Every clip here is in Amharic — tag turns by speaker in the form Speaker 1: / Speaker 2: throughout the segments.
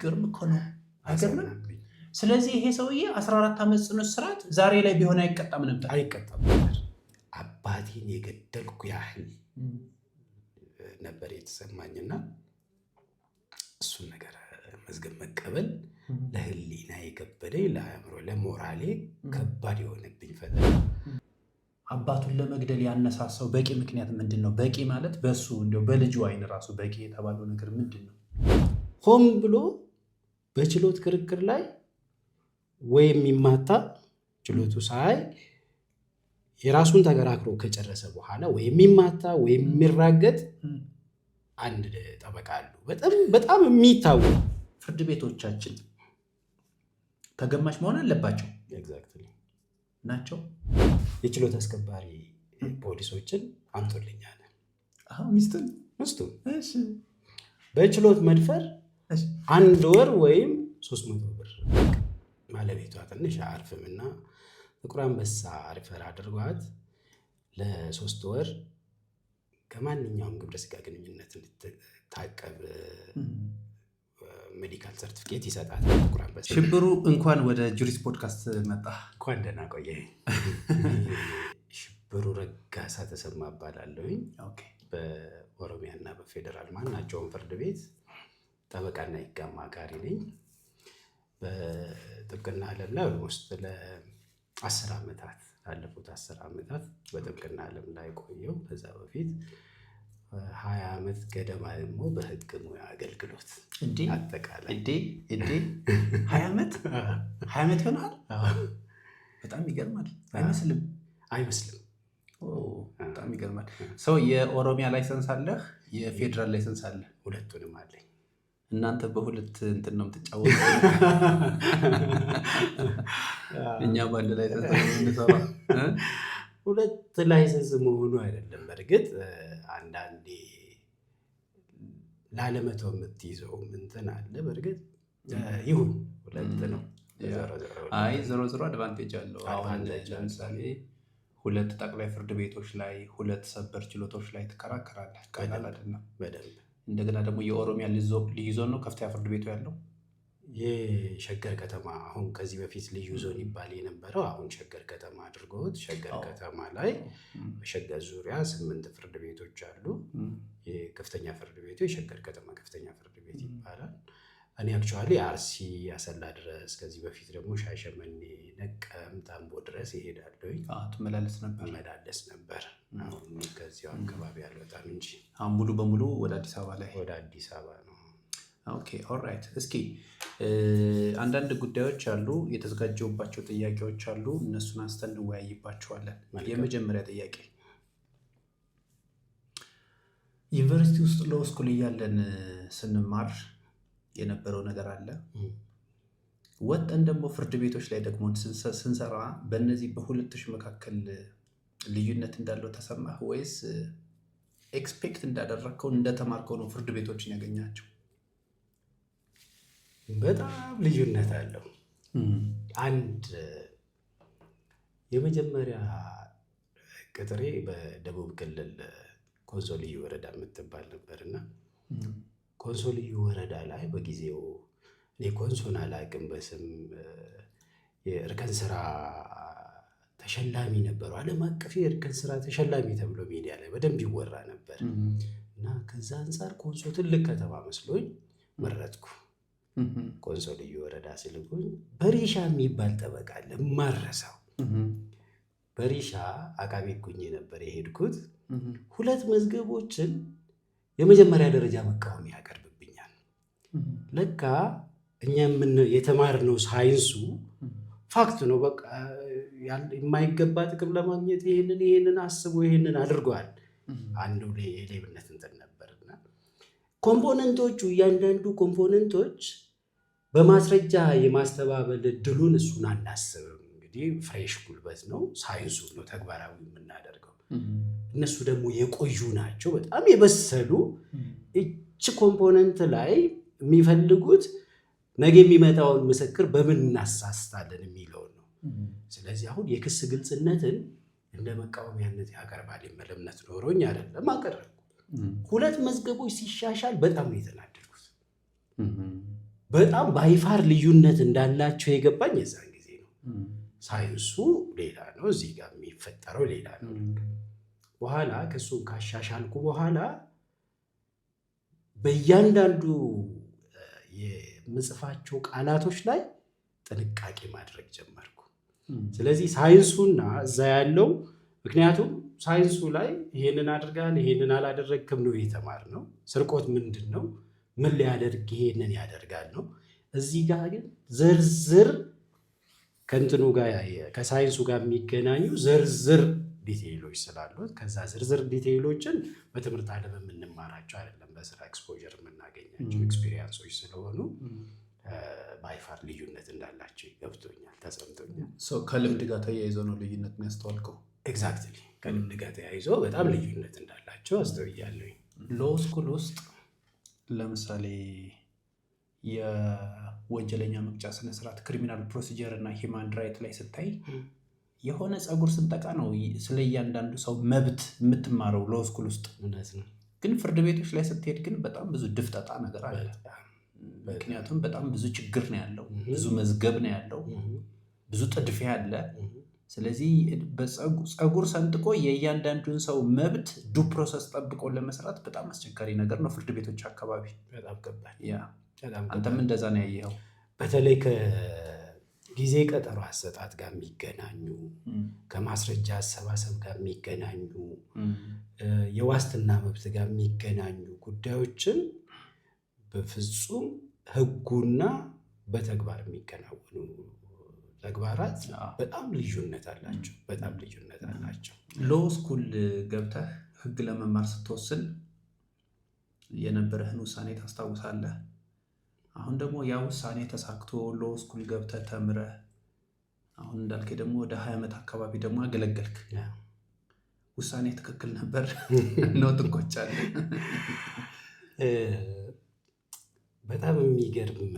Speaker 1: ግርም እኮ ነው አይገርም? ስለዚህ ይሄ ሰውዬ 14 ዓመት ጽኑ እስራት ዛሬ ላይ ቢሆን አይቀጣም ነበር።
Speaker 2: አባቴን የገደልኩ ያህል ነበር የተሰማኝና እሱን ነገር መዝገብ መቀበል ለህሊና የከበደኝ ለአእምሮ ለሞራሌ ከባድ የሆነብኝ ፈተና።
Speaker 1: አባቱን ለመግደል ያነሳሳው በቂ ምክንያት ምንድን ነው? በቂ ማለት በሱ እንደው በልጁ አይን ራሱ በቂ የተባለው ነገር ምንድን ነው?
Speaker 2: ሆም ብሎ በችሎት ክርክር ላይ ወይም የሚማታ ችሎቱ ሳይ የራሱን ተከራክሮ ከጨረሰ በኋላ ወይም የሚማታ ወይም የሚራገጥ አንድ ጠበቃ አሉ። በጣም የሚታወቁ
Speaker 1: ፍርድ ቤቶቻችን ተገማች መሆን አለባቸው።
Speaker 2: ኤግዛክትሊ
Speaker 1: ናቸው።
Speaker 2: የችሎት አስከባሪ ፖሊሶችን አምጦልኛል። ሚስቱ በችሎት መድፈር 1 ወር ወይም 300 ብር ባለቤቷ ትንሽ አርፍምና ጥቁር አንበሳ ሪፈር አድርጓት ለ3 ወር ከማንኛውም ግብረ ስጋ ግንኙነት እንድትታቀብ ሜዲካል ሰርቲፊኬት ይሰጣል። ጥቁር አንበሳ
Speaker 1: ሽብሩ እንኳን ወደ ጁሪስ ፖድካስት መጣ።
Speaker 2: እንኳን ደህና ቆየህ። ሽብሩ ረጋሳ ተሰማ እባላለሁኝ። በኦሮሚያና በፌዴራል ማናቸውም ፍርድ ቤት ጠበቃና የህግ አማካሪ ነኝ። በጥብቅና ዓለም ላይ ውስጥ ለ10 ዓመታት ላለፉት 10 ዓመታት በጥብቅና ዓለም ላይ ቆየው። ከዛ በፊት 20 ዓመት ገደማ ደግሞ በህግ ሙያ አገልግሎት አጠቃላይ
Speaker 1: 20 ዓመት ይሆናል። በጣም ይገርማል።
Speaker 2: አይመስልም?
Speaker 1: በጣም ይገርማል። ሰው የኦሮሚያ ላይሰንስ አለህ? የፌዴራል ላይሰንስ አለ?
Speaker 2: ሁለቱንም አለኝ።
Speaker 1: እናንተ በሁለት እንትን ነው የምትጫወቱ። እኛ ባለ ላይሰንስ ነው የምንሰራው።
Speaker 2: ሁለት ላይሰንስ መሆኑ አይደለም። በእርግጥ አንዳንዴ ላለመተው የምትይዘው እንትን አለ። በእርግጥ ይሁን ሁለት ነው።
Speaker 1: ዞሮ አድቫንቴጅ አለው። አሁን ለምሳሌ 2 ጠቅላይ ፍርድ ቤቶች ላይ 2 ሰበር ችሎቶች ላይ ትከራከራለህ። ቀላል አይደለም።
Speaker 2: በደንብ
Speaker 1: እንደገና ደግሞ የኦሮሚያ ልዩ ዞን ነው ከፍተኛ ፍርድ ቤቱ ያለው።
Speaker 2: የሸገር ከተማ አሁን ከዚህ በፊት ልዩ ዞን ይባል የነበረው አሁን ሸገር ከተማ አድርገውት ሸገር ከተማ ላይ በሸገር ዙሪያ 8 ፍርድ ቤቶች አሉ። የከፍተኛ ፍርድ ቤቱ የሸገር ከተማ ከፍተኛ ፍርድ ቤት ይባላል። እኔ አክቹዋሊ አርሲ አሰላ ድረስ ከዚህ በፊት ደግሞ ሻሸመኔ፣ ነቀምት፣ አምቦ ድረስ ይሄዳለሁ።
Speaker 1: ትመላለስ
Speaker 2: ነበር። አሁን ከዚያው አካባቢ አልወጣም እንጂ
Speaker 1: አሁን ሙሉ በሙሉ ወደ አዲስ አበባ
Speaker 2: ነው።
Speaker 1: ኦኬ ኦልራይት። እስኪ አንዳንድ ጉዳዮች አሉ፣ የተዘጋጀውባቸው ጥያቄዎች አሉ። እነሱን አንስተን እንወያይባቸዋለን። የመጀመሪያ ጥያቄ ዩኒቨርሲቲ ውስጥ ሎው ስኩል እያለን ስንማር የነበረው ነገር አለ። ወጥተን ደግሞ ፍርድ ቤቶች ላይ ደግሞ ስንሰራ በእነዚህ በሁለቶች መካከል ልዩነት እንዳለው ተሰማህ ወይስ ኤክስፔክት እንዳደረግከው እንደተማርከው ነው ፍርድ ቤቶችን ያገኛቸው?
Speaker 2: በጣም ልዩነት አለው። አንድ የመጀመሪያ ቅጥሬ በደቡብ ክልል ኮንሶ ልዩ ወረዳ የምትባል ነበርና ኮንሶ ልዩ ወረዳ ላይ በጊዜው እኔ ኮንሶን አላውቅም በስም የእርከን ስራ ተሸላሚ ነበሩ። ዓለም አቀፍ የእርከን ስራ ተሸላሚ ተብሎ ሚዲያ ላይ በደንብ ይወራ ነበር እና ከዛ አንጻር ኮንሶ ትልቅ ከተማ መስሎኝ መረጥኩ። ኮንሶ ልዩ ወረዳ ሲልኩኝ በሪሻ የሚባል ጠበቃ አለ ማረሳው። በሪሻ አቃቤ ሕግ ነበር የሄድኩት። 2 መዝገቦችን የመጀመሪያ ደረጃ መቃወሚያ ያቀርብብኛል። ለካ እኛ የተማርነው ሳይንሱ ፋክት ነው። በቃ የማይገባ ጥቅም ለማግኘት ይሄንን አስቦ ይሄንን አድርጓል። አንዱ የሌብነት እንትን ነበርና ኮምፖነንቶቹ እያንዳንዱ ኮምፖነንቶች በማስረጃ የማስተባበል እድሉን እሱን አናስብም። እንግዲህ ፍሬሽ ጉልበት ነው፣ ሳይንሱ ነው ተግባራዊ የምናደርገው። እነሱ ደግሞ የቆዩ ናቸው፣ በጣም የበሰሉ። እች ኮምፖነንት ላይ የሚፈልጉት ነገ የሚመጣውን ምስክር በምን እናሳስታለን የሚለውን ነው። ስለዚህ አሁን የክስ ግልጽነትን እንደ መቃወሚያነት ያቀርባል የሚል እምነት ኖሮኝ አይደለም አቀረብኩ። 2 መዝገቦች ሲሻሻል በጣም ነው የተናደድኩት። በጣም ባይፋር ልዩነት እንዳላቸው የገባኝ የዛን ጊዜ ነው። ሳይንሱ ሌላ ነው፣ እዚህ ጋር የሚፈጠረው ሌላ ነው። በኋላ ከሱም ካሻሻልኩ በኋላ በእያንዳንዱ የምጽፋቸው ቃላቶች ላይ ጥንቃቄ ማድረግ ጀመርኩ። ስለዚህ ሳይንሱና እዛ ያለው ምክንያቱም ሳይንሱ ላይ ይሄንን አድርጋል ይሄንን አላደረግክም ነው የተማርነው። ስርቆት ምንድን ነው? ምን ሊያደርግ ይሄንን ያደርጋል ነው። እዚህ ጋር ግን ዝርዝር ከእንትኑ ጋር ከሳይንሱ ጋር የሚገናኙ ዝርዝር ዲቴይሎች ስላሉት ከዛ ዝርዝር ዲቴይሎችን በትምህርት ዓለም የምንማራቸው አይደለም፣ በስራ ኤክስፖዠር የምናገኛቸው ኤክስፒሪየንሶች ስለሆኑ ባይፋር ልዩነት እንዳላቸው ገብቶኛል፣ ተሰምቶኛል።
Speaker 1: ከልምድ ጋር ተያይዞ ነው ልዩነት የሚያስተዋልከው?
Speaker 2: ኤግዛክትሊ፣ ከልምድ ጋር ተያይዞ በጣም ልዩነት እንዳላቸው አስተውያለሁ።
Speaker 1: ሎ ስኩል ውስጥ ለምሳሌ የወንጀለኛ መቅጫ ስነስርዓት ክሪሚናል ፕሮሲጀር እና ሂማን ራይት ላይ ስታይ የሆነ ፀጉር ስንጠቃ ነው ስለ እያንዳንዱ ሰው መብት የምትማረው ሎ ስኩል ውስጥ። ግን ፍርድ ቤቶች ላይ ስትሄድ ግን በጣም ብዙ ድፍጠጣ ነገር አለ። ምክንያቱም በጣም ብዙ ችግር ነው ያለው፣ ብዙ መዝገብ ነው ያለው፣ ብዙ ጥድፊያ አለ። ስለዚህ ፀጉር ሰንጥቆ የእያንዳንዱን ሰው መብት ዱ ፕሮሰስ ጠብቆ ለመስራት በጣም አስቸጋሪ ነገር ነው ፍርድ ቤቶች አካባቢ።
Speaker 2: በጣም ከባድ።
Speaker 1: አንተም እንደዛ ነው ያየኸው?
Speaker 2: በተለይ ከጊዜ ቀጠሮ አሰጣጥ ጋር የሚገናኙ ከማስረጃ አሰባሰብ ጋር የሚገናኙ የዋስትና መብት ጋር የሚገናኙ ጉዳዮችን በፍጹም ሕጉና በተግባር የሚከናወኑ ተግባራት በጣም ልዩነት አላቸው። በጣም ልዩነት አላቸው።
Speaker 1: ሎ ስኩል ገብተህ ሕግ ለመማር ስትወስን የነበረህን ውሳኔ ታስታውሳለህ? አሁን ደግሞ ያ ውሳኔ ተሳክቶ ሎ ስኩል ገብተህ ተምረህ አሁን እንዳልክ ደግሞ ወደ 20 ዓመት አካባቢ ደግሞ አገለገልክ። ውሳኔ ትክክል ነበር ነው ትቆጫለህ?
Speaker 2: በጣም የሚገርም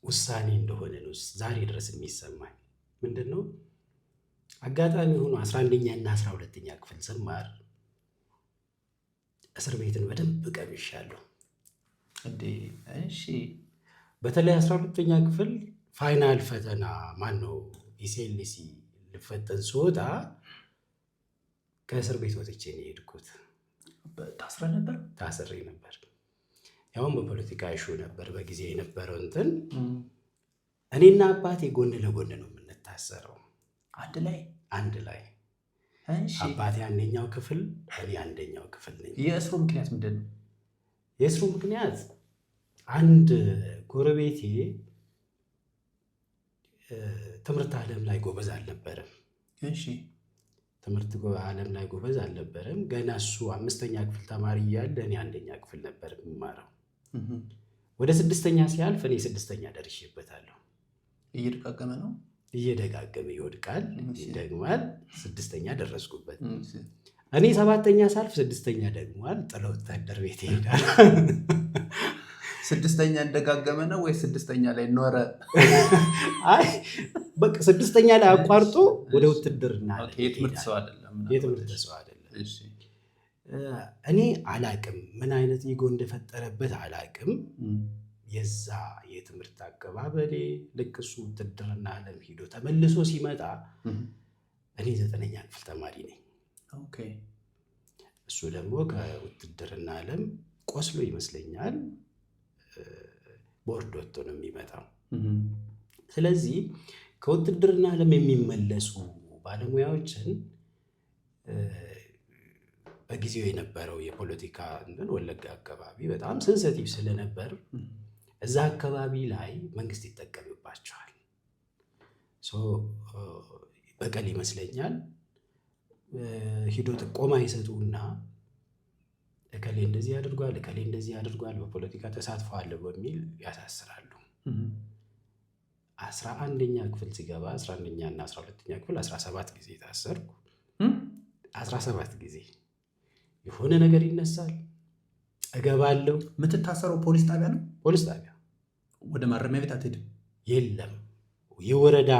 Speaker 2: ውሳኔ እንደሆነ ነው ዛሬ ድረስ የሚሰማኝ። ምንድን ነው አጋጣሚ ሆኖ 11ኛ እና 12ኛ ክፍል ስማር እስር ቤትን በደንብ ቀምሻለሁ።
Speaker 1: እሺ።
Speaker 2: በተለይ 12ኛ ክፍል ፋይናል ፈተና ማነው ኢሴልሲ ልፈተን ስወጣ ከእስር ቤት ወጥቼ ነው የሄድኩት።
Speaker 1: ታስረ ነበር?
Speaker 2: ታስሬ ነበር። ያውም በፖለቲካ ኢሹ ነበር በጊዜ የነበረው እንትን። እኔና አባቴ ጎን ለጎን ነው የምንታሰረው። አንድ ላይ አባቴ አንደኛው ክፍል እኔ አንደኛው ክፍል ነኝ።
Speaker 1: የእስሩ ምክንያት ምንድን ነው?
Speaker 2: የእስሩ ምክንያት አንድ ጎረቤቴ ትምህርት ዓለም ላይ ጎበዝ አልነበረም።
Speaker 1: እሺ።
Speaker 2: ትምህርት ዓለም ላይ ጎበዝ አልነበረም። ገና እሱ 5ኛ ክፍል ተማሪ እያለ እኔ 1ኛ ክፍል ነበር የምማረው። ወደ 6ኛ ሲያልፍ እኔ 6ኛ ደርሼበታለሁ።
Speaker 1: እየደጋገመ ነው፣
Speaker 2: እየደጋገመ ይወድቃል፣ ይደግማል። 6ኛ ደረስኩበት። እኔ 7ኛ ሳልፍ 6ኛ ደግሟል። ጥሎ ወታደር ቤት ይሄዳል።
Speaker 1: 6ኛ እንደጋገመ ነው ወይ 6ኛ ላይ ኖረ?
Speaker 2: አይ በቃ 6ኛ ላይ አቋርጦ ወደ ውትድርና
Speaker 1: የትምህርት ሰው አይደለም።
Speaker 2: የትምህርት ሰው አይደለም። እኔ አላቅም ምን አይነት ኢጎ እንደፈጠረበት አላቅም። የዛ የትምህርት አቀባበሌ ልክ እሱ ውትድርና ዓለም ሂዶ ተመልሶ ሲመጣ እኔ 9ኛ ክፍል ተማሪ ነኝ። እሱ ደግሞ ከውትድርና ዓለም ቆስሎ ይመስለኛል ቦርድ ወጥቶ ነው የሚመጣው። ስለዚህ ከውትድርና ዓለም የሚመለሱ ባለሙያዎችን በጊዜው የነበረው የፖለቲካ እንትን ወለጋ አካባቢ በጣም ሴንሲቲቭ ስለነበር እዛ አካባቢ ላይ መንግስት ይጠቀምባቸዋል። በቀል ይመስለኛል ሂዶ ጥቆማ ይሰጡና እከሌ እንደዚህ አድርጓል፣ እከሌ እንደዚህ አድርጓል፣ በፖለቲካ ተሳትፏል በሚል ያሳስራሉ። 11ኛ ክፍል ሲገባ 11ኛ እና 12ኛ ክፍል 17 ጊዜ ታሰርኩ። 17 ጊዜ የሆነ ነገር ይነሳል፣ እገባለሁ።
Speaker 1: የምትታሰረው ፖሊስ ጣቢያ ነው?
Speaker 2: ፖሊስ ጣቢያ።
Speaker 1: ወደ ማረሚያ ቤት አትሄድም?
Speaker 2: የለም፣ የወረዳ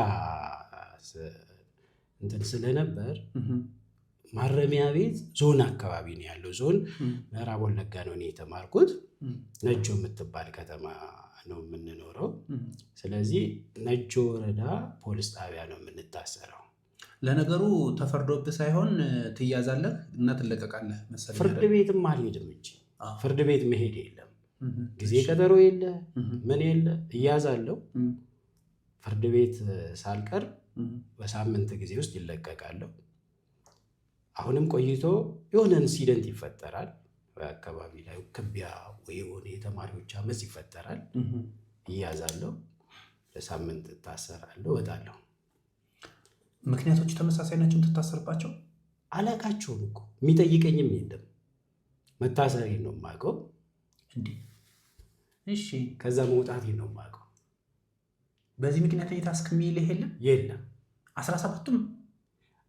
Speaker 2: እንትን ስለነበር ማረሚያ ቤት ዞን አካባቢ ነው ያለው። ዞን ምዕራብ ወለጋ ነው እኔ የተማርኩት። ነጆ የምትባል ከተማ ነው የምንኖረው። ስለዚህ ነጆ ወረዳ ፖሊስ ጣቢያ ነው የምንታሰረው።
Speaker 1: ለነገሩ ተፈርዶብህ ሳይሆን ትያዛለህ እና ትለቀቃለህ መሰለኝ።
Speaker 2: ፍርድ ቤትም አልሄድም እንጂ ፍርድ ቤት መሄድ የለም፣ ጊዜ ቀጠሮ የለ፣ ምን የለ፣ እያዛለሁ። ፍርድ ቤት ሳልቀር በሳምንት ጊዜ ውስጥ ይለቀቃለሁ። አሁንም ቆይቶ የሆነ ኢንሲደንት ይፈጠራል በአካባቢ ላይ ክቢያ ወይ የሆነ የተማሪዎች አመፅ ይፈጠራል፣ እያዛለሁ፣ ለሳምንት እታሰራለሁ፣ እወጣለሁ።
Speaker 1: ምክንያቶች ተመሳሳይ ናቸው የምትታሰርባቸው?
Speaker 2: አላቃቸውም እኮ የሚጠይቀኝም የለም። መታሰሬን ነው የማውቀው።
Speaker 1: እሺ፣
Speaker 2: ከዛ መውጣቴን ነው የማውቀው።
Speaker 1: በዚህ ምክንያት እየታስክ የሚልህ
Speaker 2: የለም።
Speaker 1: 17ቱም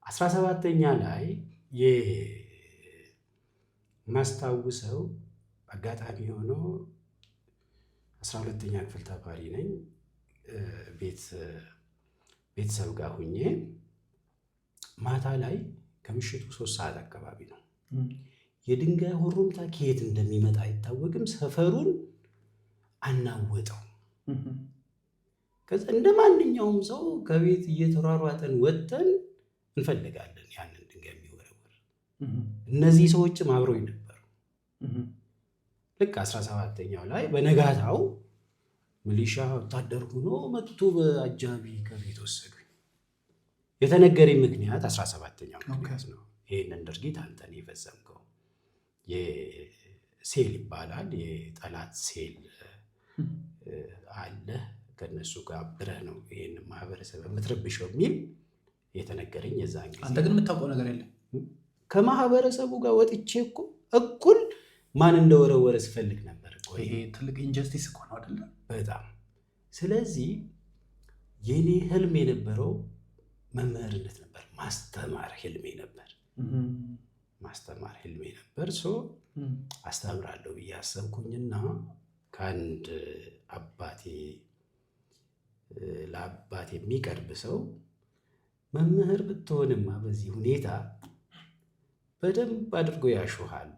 Speaker 2: 17ኛ ላይ የማስታውሰው አጋጣሚ ሆኖ 12ኛ ክፍል ተማሪ ነኝ። ቤተሰብ ጋር ሁኜ ማታ ላይ ከምሽቱ 3 ሰዓት አካባቢ ነው የድንጋይ ሁሩምታ ከየት እንደሚመጣ አይታወቅም። ሰፈሩን አናወጠው። ከዛ እንደ ማንኛውም ሰው ከቤት እየተሯሯጠን ወጥተን እንፈልጋለን ያንን ድንጋይ የሚወረወር። እነዚህ ሰዎችም አብረው ነበሩ። ልክ 17ኛው ላይ በነጋታው ሚሊሻ ወታደር ሆኖ መጥቶ በአጃቢ ከቤት ወሰዱኝ። የተነገረኝ ምክንያት 17ኛው ምክንያት ነው። ይህንን ድርጊት አንተ ነው የፈጸምከው። የሴል ይባላል፣ የጠላት ሴል አለ፣ ከነሱ ጋር ብረህ ነው ይህን ማህበረሰብ የምትረብሸው የሚል የተነገረኝ የዛን ጊዜ።
Speaker 1: አንተ ግን የምታውቀው ነገር የለም።
Speaker 2: ከማህበረሰቡ ጋር ወጥቼ እኮ እኩል ማን እንደወረወረ ስፈልግ ነበር።
Speaker 1: ይሄ ትልቅ ኢንጀስቲስ እኮ ነው አይደለ?
Speaker 2: በጣም። ስለዚህ የኔ ህልም የነበረው መምህርነት ነበር፣ ማስተማር ህልሜ ነበር። ማስተማር ህልሜ ነበር። አስተምራለሁ ብዬ አሰብኩኝና ከአንድ ለአባቴ የሚቀርብ ሰው መምህር ብትሆንማ በዚህ ሁኔታ በደንብ አድርጎ ያሹሃል፣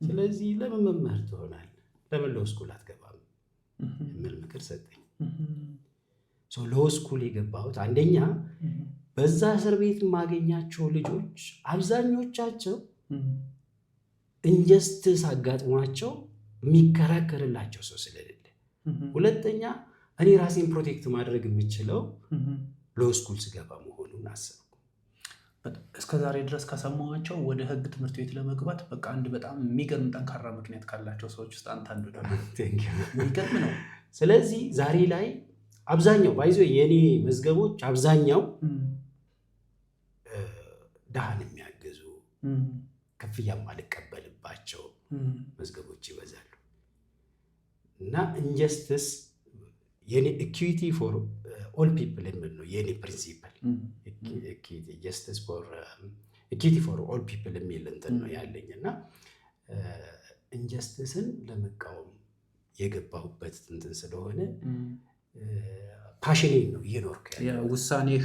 Speaker 2: ስለዚህ ለምን መምህር ትሆናል? ለምን ሎው ስኩል አትገባም? የሚል ምክር ሰጠኝ። ሎው ስኩል የገባሁት አንደኛ በዛ እስር ቤት የማገኛቸው ልጆች አብዛኞቻቸው ኢንጀስቲስ አጋጥሟቸው የሚከራከርላቸው ሰው ስለሌለ፣ ሁለተኛ እኔ ራሴን ፕሮቴክት ማድረግ የምችለው ሎው ስኩል ስገባ መሆኑን አሰብኩ።
Speaker 1: እስከዛሬ ድረስ ከሰማኋቸው ወደ ህግ ትምህርት ቤት ለመግባት በቃ አንድ በጣም የሚገርም ጠንካራ ምክንያት ካላቸው ሰዎች ውስጥ አንተ አንዱ ነው። የሚገርም ነው።
Speaker 2: ስለዚህ ዛሬ ላይ አብዛኛው ባይዞ የኔ መዝገቦች አብዛኛው ድሃን የሚያገዙ ክፍያም አልቀበልባቸው መዝገቦች ይበዛሉ እና ኢንጀስቲስ የኔ ኢኩዊቲ ፎር ኦል ፒፕል የሚል ነው የኔ ፕሪንሲፕል። ጀስቲስ ፎር ኢኩዊቲ ፎር ኦል ፒፕል የሚል እንትን ነው ያለኝ እና ኢንጀስቲስን ለመቃወም የገባሁበት እንትን ስለሆነ ፓሽኔ ነው እየኖርኩ ያለው።
Speaker 1: ውሳኔህ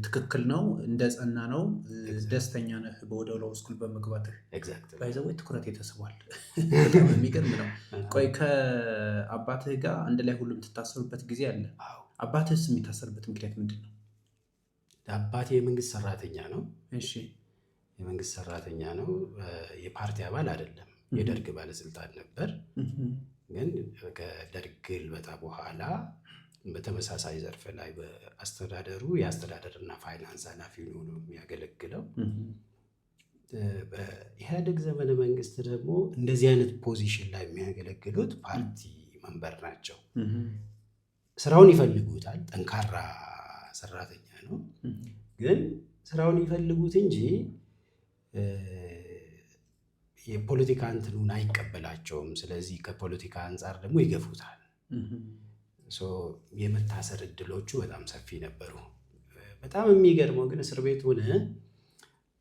Speaker 1: ትክክል ነው፣ እንደ ጸና ነው፣ ደስተኛ ነህ ወደ ሎው ስኩል በመግባትህ። ባይዘው ትኩረት የተስቧል። በጣም የሚገርም ነው። ቆይ ከአባትህ ጋር አንድ ላይ ሁሉም ትታሰሩበት ጊዜ አለ። አባትህስ የሚታሰርበት ምክንያት ምንድን ነው?
Speaker 2: አባቴ የመንግስት ሰራተኛ ነው።
Speaker 1: እሺ፣
Speaker 2: የመንግስት ሰራተኛ ነው። የፓርቲ አባል አይደለም። የደርግ ባለስልጣን ነበር። ግን ከደርግ ግልበጣ በኋላ በተመሳሳይ ዘርፍ ላይ በአስተዳደሩ የአስተዳደርና ፋይናንስ ኃላፊ ሆኖ የሚያገለግለው። በኢህአዴግ ዘመነ መንግስት ደግሞ እንደዚህ አይነት ፖዚሽን ላይ የሚያገለግሉት ፓርቲ መንበር ናቸው። ስራውን ይፈልጉታል። ጠንካራ ሰራተኛ ነው። ግን ስራውን ይፈልጉት እንጂ የፖለቲካ እንትኑን አይቀበላቸውም። ስለዚህ ከፖለቲካ አንጻር ደግሞ ይገፉታል። የመታሰር እድሎቹ በጣም ሰፊ ነበሩ። በጣም የሚገርመው ግን እስር ቤት ሆነ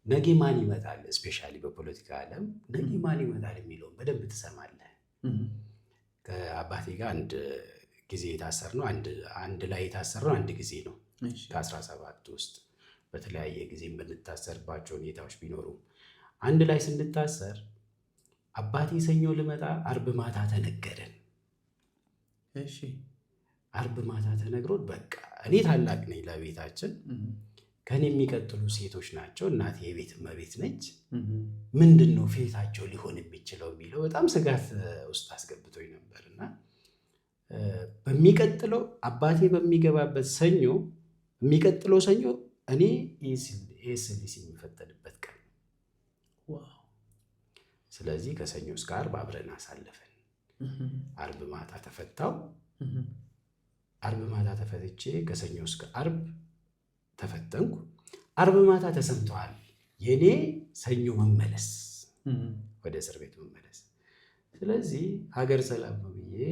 Speaker 2: ነገ ማን ይመጣል፣ እስፔሻሊ በፖለቲካ ዓለም ነገ ማን ይመጣል የሚለውን በደንብ ትሰማለህ። ከአባቴ ጋር አንድ ጊዜ የታሰርነው አንድ ላይ የታሰርነው አንድ ጊዜ ነው ከ17 ውስጥ በተለያየ ጊዜ የምንታሰርባቸው ሁኔታዎች ቢኖሩም አንድ ላይ ስንታሰር አባቴ ሰኞ ልመጣ አርብ ማታ ተነገረን።
Speaker 1: እሺ
Speaker 2: አርብ ማታ ተነግሮት በቃ እኔ ታላቅ ነኝ ለቤታችን፣ ከኔ የሚቀጥሉ ሴቶች ናቸው። እናቴ የቤት እመቤት ነች። ምንድን ነው ፌታቸው ሊሆን የሚችለው የሚለው በጣም ስጋት ውስጥ አስገብቶኝ ነበርና በሚቀጥለው አባቴ በሚገባበት ሰኞ የሚቀጥለው ሰኞ እኔ ኤስኤልሲ የሚፈተንበት ቀን። ስለዚህ ከሰኞ እስከ አርብ አብረን አሳለፈን። አርብ ማታ ተፈታው። አርብ ማታ ተፈትቼ ከሰኞ እስከ አርብ ተፈተንኩ። አርብ ማታ ተሰምተዋል የኔ ሰኞ መመለስ፣ ወደ እስር ቤት መመለስ። ስለዚህ ሀገር ሰላም ነው ብዬ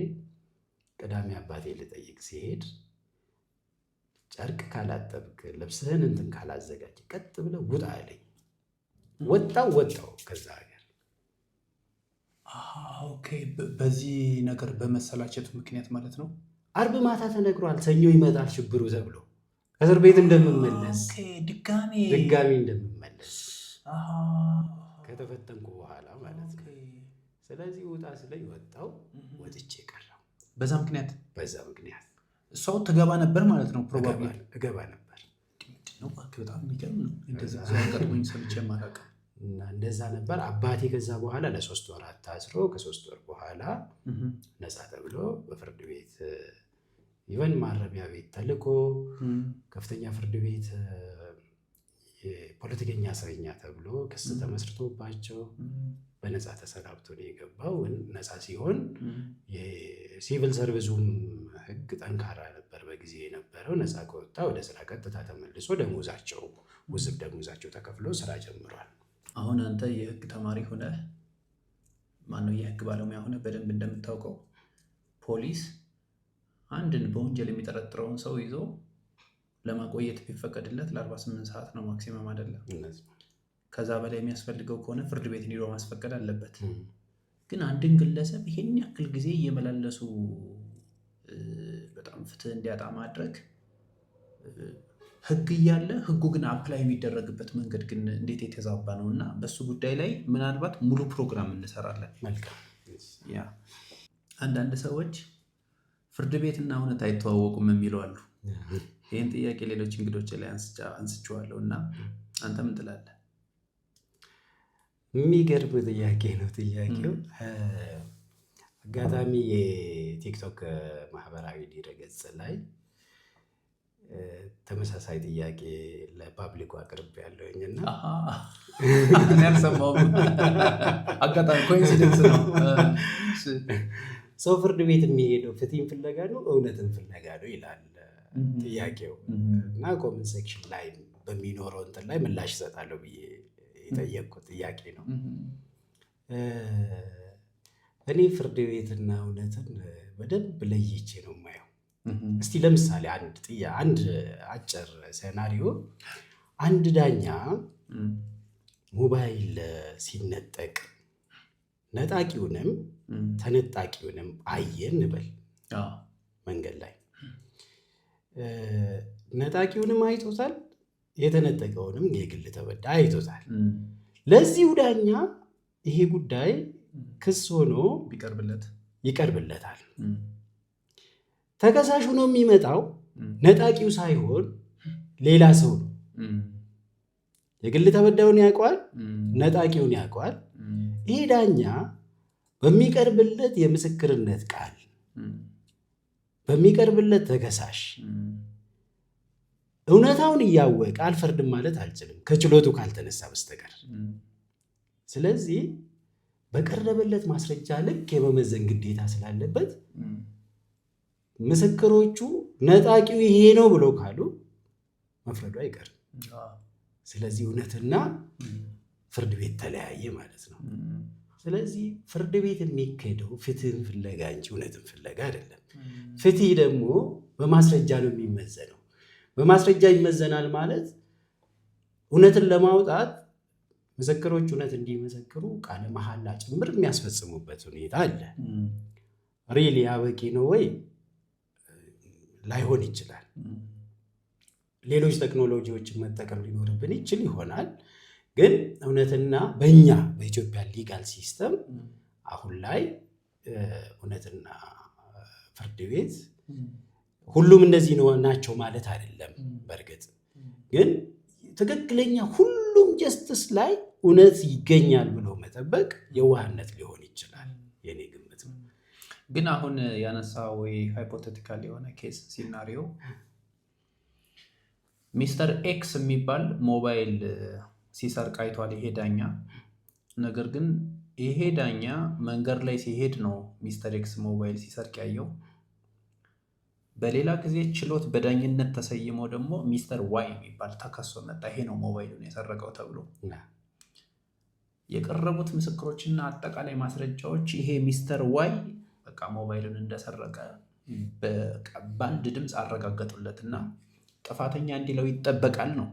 Speaker 2: ቅዳሜ አባቴ ልጠይቅ ሲሄድ ጨርቅ ካላጠብክ ልብስህን እንትን ካላዘጋጅ ቀጥ ብለህ ውጣ አለኝ። ወጣው ከዛ ሀገር።
Speaker 1: ኦኬ፣ በዚህ ነገር በመሰላቸት ምክንያት ማለት ነው።
Speaker 2: አርብ ማታ ተነግሯል ሰኞ ይመጣል ሽብሩ ተብሎ እስር ቤት እንደምመለስ፣ ድጋሚ እንደምመለስ ከተፈተንኩ በኋላ ማለት ነው። ስለዚህ ውጣ ስለኝ ወጣው፣ ወጥቼ ቀረው። በዛ ምክንያት
Speaker 1: ሰው ትገባ ነበር ማለት ነው። ፕሮባብሊ
Speaker 2: እገባ ነበር።
Speaker 1: በጣም የሚገርም ነው። እንደዛ አጋጥሞኝ ሰምቼ አላውቅም።
Speaker 2: እና እንደዛ ነበር። አባቴ ከዛ በኋላ ለ3 ወራት ታስሮ ከ3 ወር በኋላ ነፃ ተብሎ በፍርድ ቤት ኢቨን ማረሚያ ቤት ተልኮ ከፍተኛ ፍርድ ቤት የፖለቲከኛ እስረኛ ተብሎ ክስ ተመስርቶባቸው በነፃ ተሰናብቶ ነው የገባው። ነፃ ሲሆን የሲቪል ሰርቪሱም ሕግ ጠንካራ ነበር በጊዜ የነበረው። ነፃ ከወጣ ወደ ስራ ቀጥታ ተመልሶ ውዝብ ደሞዛቸው ተከፍሎ ስራ ጀምሯል።
Speaker 1: አሁን አንተ የህግ ተማሪ ሆነ ማነው የህግ ባለሙያ ሆነ በደንብ እንደምታውቀው ፖሊስ አንድን በወንጀል የሚጠረጥረውን ሰው ይዞ ለማቆየት ቢፈቀድለት ለ48 ሰዓት ነው ማክሲመም አይደለም። ከዛ በላይ የሚያስፈልገው ከሆነ ፍርድ ቤት ሄዶ ማስፈቀድ አለበት። ግን አንድን ግለሰብ ይሄን ያክል ጊዜ እየመላለሱ በጣም ፍትህ እንዲያጣ ማድረግ ህግ እያለ ህጉ ግን አፕላይ የሚደረግበት መንገድ ግን እንዴት የተዛባ ነው። እና በሱ ጉዳይ ላይ ምናልባት ሙሉ ፕሮግራም እንሰራለን።
Speaker 2: መልካም።
Speaker 1: ያ አንዳንድ ሰዎች ፍርድ ቤትና እውነት አይተዋወቁም የሚሉ አሉ። ይህን ጥያቄ ሌሎች እንግዶች ላይ አንስቼዋለሁ እና አንተ ምን ትላለህ?
Speaker 2: የሚገርም ጥያቄ ነው። ጥያቄው አጋጣሚ የቲክቶክ ማህበራዊ ድረገጽ ላይ ተመሳሳይ ጥያቄ ለፓብሊኩ አቅርብ ያለውኝ እና
Speaker 1: ያልሰማው አጋጣሚ ኮኢንሲደንስ ነው።
Speaker 2: ሰው ፍርድ ቤት የሚሄደው ፍትህን ፍለጋ ነው እውነትን ፍለጋ ነው ይላል ጥያቄው። እና ኮመንት ሴክሽን ላይ በሚኖረው እንትን ላይ ምላሽ ይሰጣለሁ ብዬ የጠየቅኩት ጥያቄ ነው። እኔ ፍርድ ቤትና እውነትን በደንብ ለይቼ ነው የማየው። እስቲ ለምሳሌ አንድ አጭር ሴናሪዮ፣ አንድ ዳኛ ሞባይል ሲነጠቅ ነጣቂውንም ተነጣቂውንም አየን እንበል መንገድ ላይ። ነጣቂውንም አይቶታል፣ የተነጠቀውንም የግል ተበዳይ አይቶታል። ለዚሁ ዳኛ ይሄ ጉዳይ ክስ ሆኖ ይቀርብለታል። ተከሳሹ ነው የሚመጣው፣ ነጣቂው ሳይሆን ሌላ ሰው ነው። የግል ተበዳዩን ያውቀዋል፣ ነጣቂውን ያውቀዋል። ይሄ ዳኛ በሚቀርብለት የምስክርነት ቃል በሚቀርብለት ተከሳሽ እውነታውን እያወቀ አልፈርድም ማለት አልችልም ከችሎቱ ካልተነሳ በስተቀር። ስለዚህ በቀረበለት ማስረጃ ልክ የመመዘን ግዴታ ስላለበት ምስክሮቹ ነጣቂው ይሄ ነው ብሎ ካሉ መፍረዱ አይቀርም። ስለዚህ እውነትና ፍርድ ቤት ተለያየ ማለት ነው። ስለዚህ ፍርድ ቤት የሚካሄደው ፍትህን ፍለጋ እንጂ እውነትን ፍለጋ አይደለም። ፍትህ ደግሞ በማስረጃ ነው የሚመዘነው። በማስረጃ ይመዘናል ማለት እውነትን ለማውጣት ምስክሮች እውነት እንዲመሰክሩ ቃለ መሐላ ጭምር የሚያስፈጽሙበት ሁኔታ አለ። ሪሊ አበቂ ነው ወይ? ላይሆን ይችላል። ሌሎች ቴክኖሎጂዎችን መጠቀም ሊኖርብን ይችል ይሆናል። ግን እውነትና በእኛ በኢትዮጵያ ሊጋል ሲስተም አሁን ላይ እውነትና ፍርድ ቤት ሁሉም እንደዚህ ናቸው ማለት አይደለም። በእርግጥ ግን ትክክለኛ ሁሉም ጀስትስ ላይ እውነት ይገኛል ብሎ መጠበቅ የዋህነት ሊሆን ይችላል፣ የኔ ግምት ነው።
Speaker 1: ግን አሁን ያነሳው ሃይፖቴቲካል የሆነ ኬስ ሲናሪዮ ሚስተር ኤክስ የሚባል ሞባይል ሲሰርቅ አይቷል ይሄ ዳኛ። ነገር ግን ይሄ ዳኛ መንገድ ላይ ሲሄድ ነው ሚስተር ኤክስ ሞባይል ሲሰርቅ ያየው። በሌላ ጊዜ ችሎት በዳኝነት ተሰይሞ ደግሞ ሚስተር ዋይ የሚባል ተከሶ መጣ። ይሄ ነው ሞባይሉን የሰረቀው ተብሎ የቀረቡት ምስክሮችና አጠቃላይ ማስረጃዎች ይሄ ሚስተር ዋይ በቃ ሞባይሉን እንደሰረቀ በአንድ ድምፅ አረጋገጡለትና ጥፋተኛ እንዲለው ይጠበቃል ነው።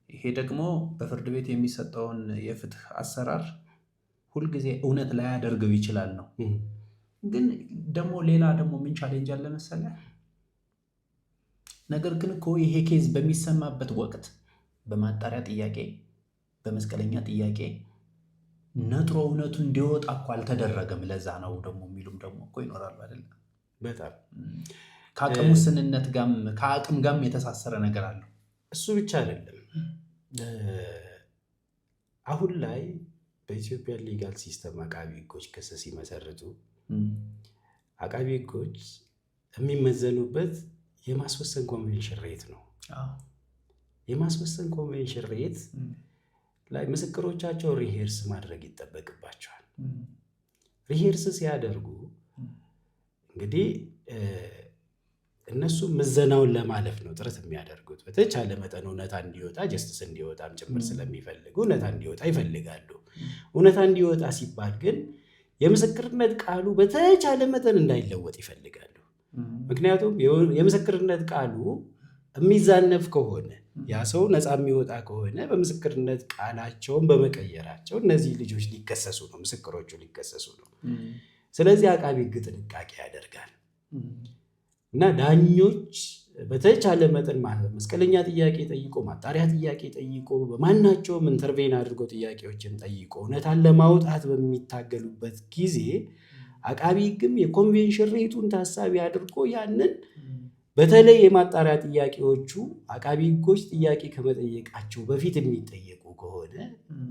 Speaker 1: ይሄ ደግሞ በፍርድ ቤት የሚሰጠውን የፍትህ አሰራር ሁልጊዜ እውነት ላያደርገው ይችላል ነው። ግን ደግሞ ሌላ ደግሞ ምን ቻሌንጅ አለ መሰለህ? ነገር ግን እኮ ይሄ ኬዝ በሚሰማበት ወቅት በማጣሪያ ጥያቄ፣ በመስቀለኛ ጥያቄ ነጥሮ እውነቱ እንዲወጣ እኮ አልተደረገም። ለዛ ነው ደግሞ የሚሉም ደግሞ እኮ ይኖራሉ አይደል?
Speaker 2: በጣም
Speaker 1: ከአቅም ውስንነት ጋም ከአቅም ጋም የተሳሰረ ነገር አለው።
Speaker 2: እሱ ብቻ አይደለም። አሁን ላይ በኢትዮጵያ ሊጋል ሲስተም አቃቢ ህጎች ክስ ሲመሰርቱ አቃቢ ህጎች የሚመዘኑበት የማስወሰን ኮንቬንሽን ሬት ነው። የማስወሰን ኮንቬንሽን ሬት ላይ ምስክሮቻቸው ሪሄርስ ማድረግ ይጠበቅባቸዋል። ሪሄርስ ሲያደርጉ እንግዲህ እነሱ ምዘናውን ለማለፍ ነው ጥረት የሚያደርጉት። በተቻለ መጠን እውነታ እንዲወጣ ጀስትስ እንዲወጣም ጭምር ስለሚፈልጉ እውነታ እንዲወጣ ይፈልጋሉ። እውነታ እንዲወጣ ሲባል ግን የምስክርነት ቃሉ በተቻለ መጠን እንዳይለወጥ ይፈልጋሉ። ምክንያቱም የምስክርነት ቃሉ የሚዛነፍ ከሆነ ያ ሰው ነፃ የሚወጣ ከሆነ በምስክርነት ቃላቸውን በመቀየራቸው እነዚህ ልጆች ሊከሰሱ ነው፣ ምስክሮቹ ሊከሰሱ ነው። ስለዚህ አቃቢ ህግ ጥንቃቄ ያደርጋል እና ዳኞች በተቻለ መጠን መስቀለኛ ጥያቄ ጠይቆ፣ ማጣሪያ ጥያቄ ጠይቆ፣ በማናቸውም ኢንተርቬን አድርጎ ጥያቄዎችን ጠይቆ እውነታን ለማውጣት በሚታገሉበት ጊዜ አቃቢ ህግም የኮንቬንሽን ሬቱን ታሳቢ አድርጎ ያንን በተለይ የማጣሪያ ጥያቄዎቹ አቃቢ ህጎች ጥያቄ ከመጠየቃቸው በፊት የሚጠየቁ ከሆነ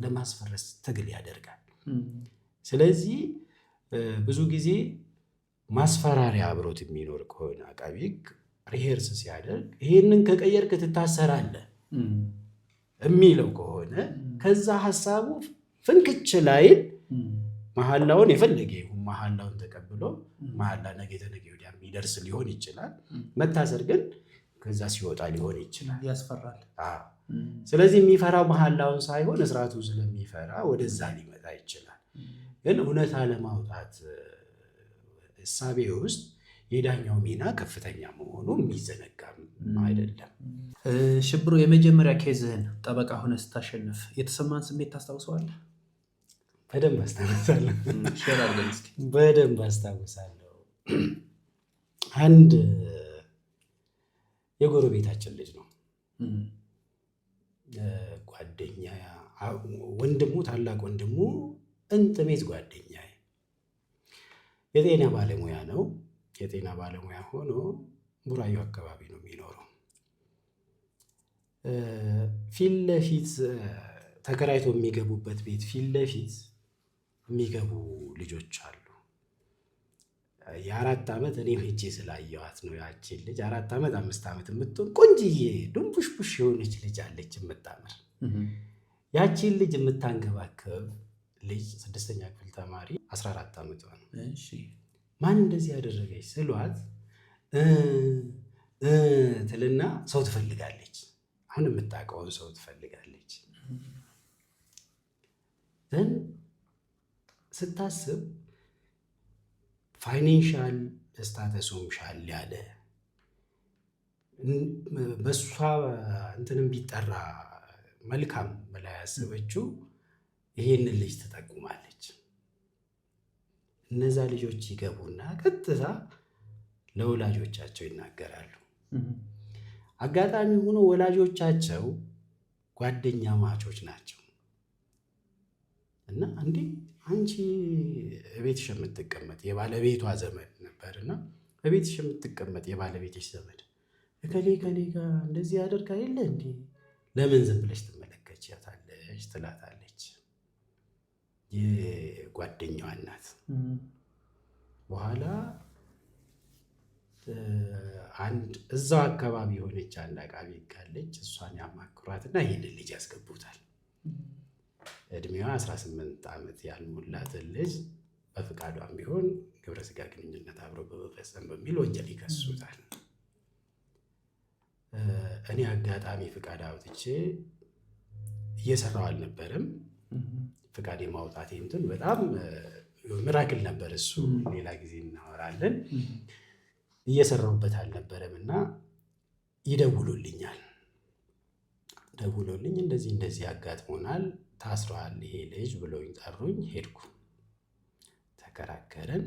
Speaker 2: ለማስፈረስ ትግል ያደርጋል። ስለዚህ ብዙ ጊዜ ማስፈራሪያ አብሮት የሚኖር ከሆነ አቃቢ ህግ ሪሄርስ ሲያደርግ ይሄንን ከቀየርክ ትታሰራለህ የሚለው ከሆነ ከዛ ሀሳቡ ፍንክች ላይል መሐላውን የፈለገ ይሁን መሐላውን ተቀብሎ መሐላ ነገ ተነገ ወዲያ የሚደርስ ሊሆን ይችላል። መታሰር ግን ከዛ ሲወጣ ሊሆን ይችላል።
Speaker 1: ያስፈራል።
Speaker 2: ስለዚህ የሚፈራው መሐላውን ሳይሆን እስራቱ ስለሚፈራ ወደዛ ሊመጣ ይችላል። ግን እውነታ ለማውጣት እሳቤ ውስጥ የዳኛው ሚና ከፍተኛ መሆኑ የሚዘነጋም አይደለም።
Speaker 1: ሽብሩ፣ የመጀመሪያ ኬዝህን ጠበቃ ሆነ ስታሸንፍ የተሰማን ስሜት ታስታውሰዋለህ?
Speaker 2: በደንብ አስታውሳለሁ። በደንብ አስታውሳለሁ። አንድ የጎረቤታችን ልጅ ነው ጓደኛ ወንድሙ፣ ታላቅ ወንድሙ እንጥሜት ጓደኛ የጤና ባለሙያ ነው። የጤና ባለሙያ ሆኖ ቡራዩ አካባቢ ነው የሚኖረው። ፊት ለፊት ተከራይቶ የሚገቡበት ቤት ፊት ለፊት የሚገቡ ልጆች አሉ። የ4 ዓመት እኔ ሄጄ ስላየዋት ነው። ያቺን ልጅ 4 ዓመት 5 ዓመት የምትሆን ቆንጅዬ ዱንቡሽቡሽ የሆነች ልጅ አለች የምታምር። ያቺን ልጅ የምታንገባከብ ልጅ 6ኛ ክፍል ተማሪ 14 ዓመቷ ነው። ማን እንደዚህ ያደረገች ስሏት ትልና ሰው ትፈልጋለች። አሁን የምታውቀውን ሰው ትፈልጋለች። ዘን ስታስብ ፋይናንሻል ስታተሱም ሻል ያለ በሷ እንትንም ቢጠራ መልካም ብላ ያሰበችው ይሄንን ልጅ ትጠቁማለች። እነዛ ልጆች ይገቡና ቀጥታ ለወላጆቻቸው ይናገራሉ። አጋጣሚ ሆኖ ወላጆቻቸው ጓደኛ ማቾች ናቸው እና እንዴ አንቺ ቤትሽ የምትቀመጥ የባለቤቷ ዘመድ ነበርና በቤትሽ የምትቀመጥ የባለቤትሽ ዘመድ እከሌ ጋር እንደዚህ ያደርጋ የለ እንዴ ለምን ዝም ብለሽ ትመለከቻታለሽ ትላታለች የጓደኛዋ እናት። በኋላ አንድ እዛው አካባቢ የሆነች አንድ አቃቢ ካለች እሷን ያማክሯትና ይህንን ልጅ ያስገቡታል። እድሜዋ 18 ዓመት ያልሞላትን ልጅ በፍቃዷም ቢሆን ግብረ ስጋ ግንኙነት አብሮ በመፈጸም በሚል ወንጀል ይከሱታል። እኔ አጋጣሚ ፍቃድ አውጥቼ እየሰራው አልነበረም። ፍቃድ የማውጣት እንትን በጣም ሚራክል ነበር እሱ፣ ሌላ ጊዜ እናወራለን። እየሰራውበት አልነበረም እና ይደውሉልኛል። ደውሎልኝ እንደዚህ አጋጥሞናል፣ ታስሯል ይሄ ልጅ ብሎኝ ጠሩኝ። ሄድኩ፣ ተከራከረን።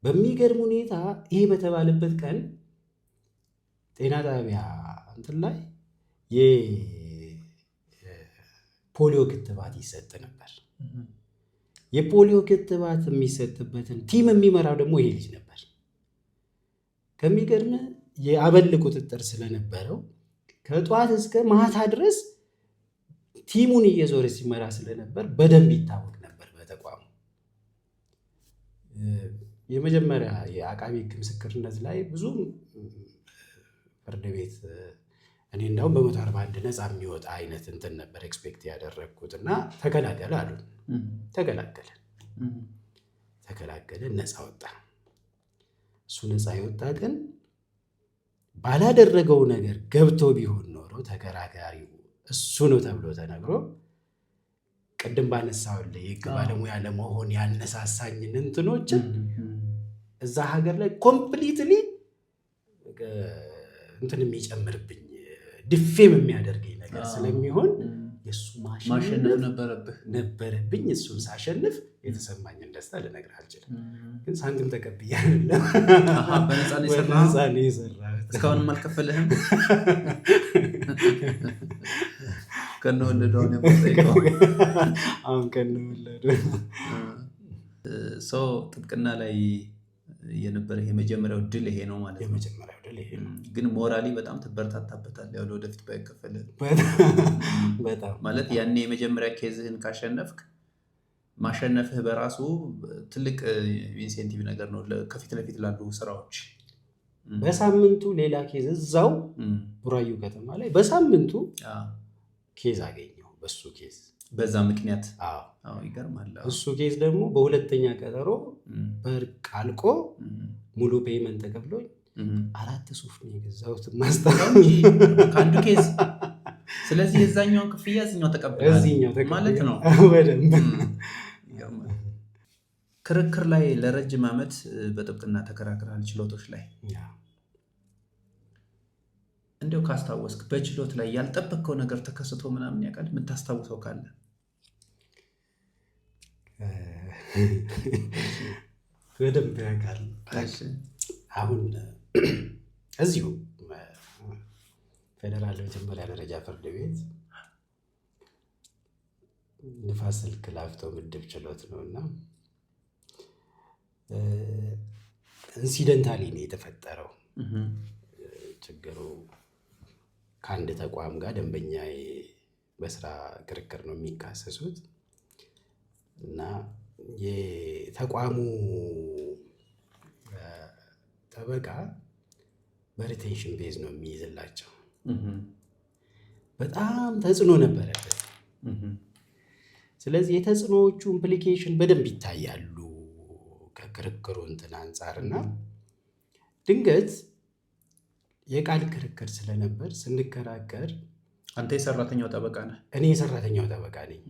Speaker 2: በሚገርም ሁኔታ ይሄ በተባለበት ቀን ጤና ጣቢያ እንትን ላይ የፖሊዮ ክትባት ይሰጥ ነበር። የፖሊዮ ክትባት የሚሰጥበትን ቲም የሚመራው ደግሞ ይሄ ልጅ ነበር። ከሚገርም የአበል ቁጥጥር ስለነበረው ከጠዋት እስከ ማታ ድረስ ቲሙን እየዞረ ሲመራ ስለነበር በደንብ ይታወቅ ነበር በተቋሙ። የመጀመሪያ የአቃቢ ሕግ ምስክርነት ላይ ብዙም ፍርድ ቤት እኔ እንዳውም በ141 ነፃ የሚወጣ አይነት እንትን ነበር ኤክስፔክት ያደረግኩት እና ተከላከለ አሉ። ተከላከለ፣ ነፃ ወጣ። እሱ ነፃ የወጣ ግን ባላደረገው ነገር ገብቶ ቢሆን ኖሮ ተከራካሪው እሱ ነው ተብሎ ተነግሮ ቅድም ባነሳሁልህ የህግ ባለሙያ ለመሆን ያነሳሳኝን እንትኖችን እዛ ሀገር ላይ ኮምፕሊትሊ እንትን የሚጨምርብኝ ድፌም የሚያደርገኝ ነገር ስለሚሆን የእሱ ማሸነፍ ነበረብኝ። እሱን ሳሸንፍ የተሰማኝን ደስታ ልነግርህ አልችልም። ግን ሳንቲም ተቀብዬ አይደለም፣
Speaker 1: በነፃ ነው የሰራሁት። እስካሁንም አልከፈልህም? ከነወለዱ
Speaker 2: አሁን ከነወለዱ
Speaker 1: ሰው ጥብቅና ላይ የነበረ የመጀመሪያው ድል ይሄ ነው ማለት ነው።
Speaker 2: የመጀመሪያው ድል ይሄ ነው።
Speaker 1: ግን ሞራሊ በጣም ትበረታታበታል። ያው ወደፊት ባይከፈልህ
Speaker 2: በጣም
Speaker 1: ማለት ያኔ የመጀመሪያ ኬዝህን ካሸነፍክ ማሸነፍህ በራሱ ትልቅ ኢንሴንቲቭ ነገር ነው ከፊት ለፊት ላሉ ስራዎች።
Speaker 2: በሳምንቱ ሌላ ኬዝ እዛው ቡራዩ ከተማ ላይ በሳምንቱ ኬዝ አገኘው። በሱ ኬዝ
Speaker 1: በዛ ምክንያት ይገርማል።
Speaker 2: እሱ ኬዝ ደግሞ በሁለተኛ ቀጠሮ በርቅ አልቆ ሙሉ ፔይመንት ተከፍሎኝ 4 ሱፍ ነው የገዛሁት
Speaker 1: ከአንዱ ኬዝ። ስለዚህ የዛኛውን ክፍያ እዚኛው ተቀብሏል ማለት ነው።
Speaker 2: በደንብ
Speaker 1: ክርክር ላይ ለረጅም ዓመት በጥብቅና ተከራክራል ችሎቶች ላይ። እንዲያው ካስታወስክ በችሎት ላይ ያልጠበቅከው ነገር ተከስቶ ምናምን ያውቃል? የምታስታውሰው ካለ?
Speaker 2: በደንብ ያውቃል። አሁን እዚሁ ፌዴራል መጀመሪያ ደረጃ ፍርድ ቤት ንፋስ ስልክ ላፍቶ ምድብ ችሎት ነው እና ኢንሲደንታሊ ነው የተፈጠረው ችግሩ። ከአንድ ተቋም ጋር ደንበኛ በስራ ክርክር ነው የሚካሰሱት እና የተቋሙ ጠበቃ በሪቴንሽን ቤዝ ነው የሚይዝላቸው። በጣም ተጽዕኖ ነበረበት። ስለዚህ የተጽዕኖዎቹ ኢምፕሊኬሽን በደንብ ይታያሉ ከክርክሩ እንትን አንጻርና ድንገት የቃል ክርክር ስለነበር ስንከራከር፣
Speaker 1: አንተ የሰራተኛው ጠበቃ ነህ?
Speaker 2: እኔ የሰራተኛው ጠበቃ ነኝ።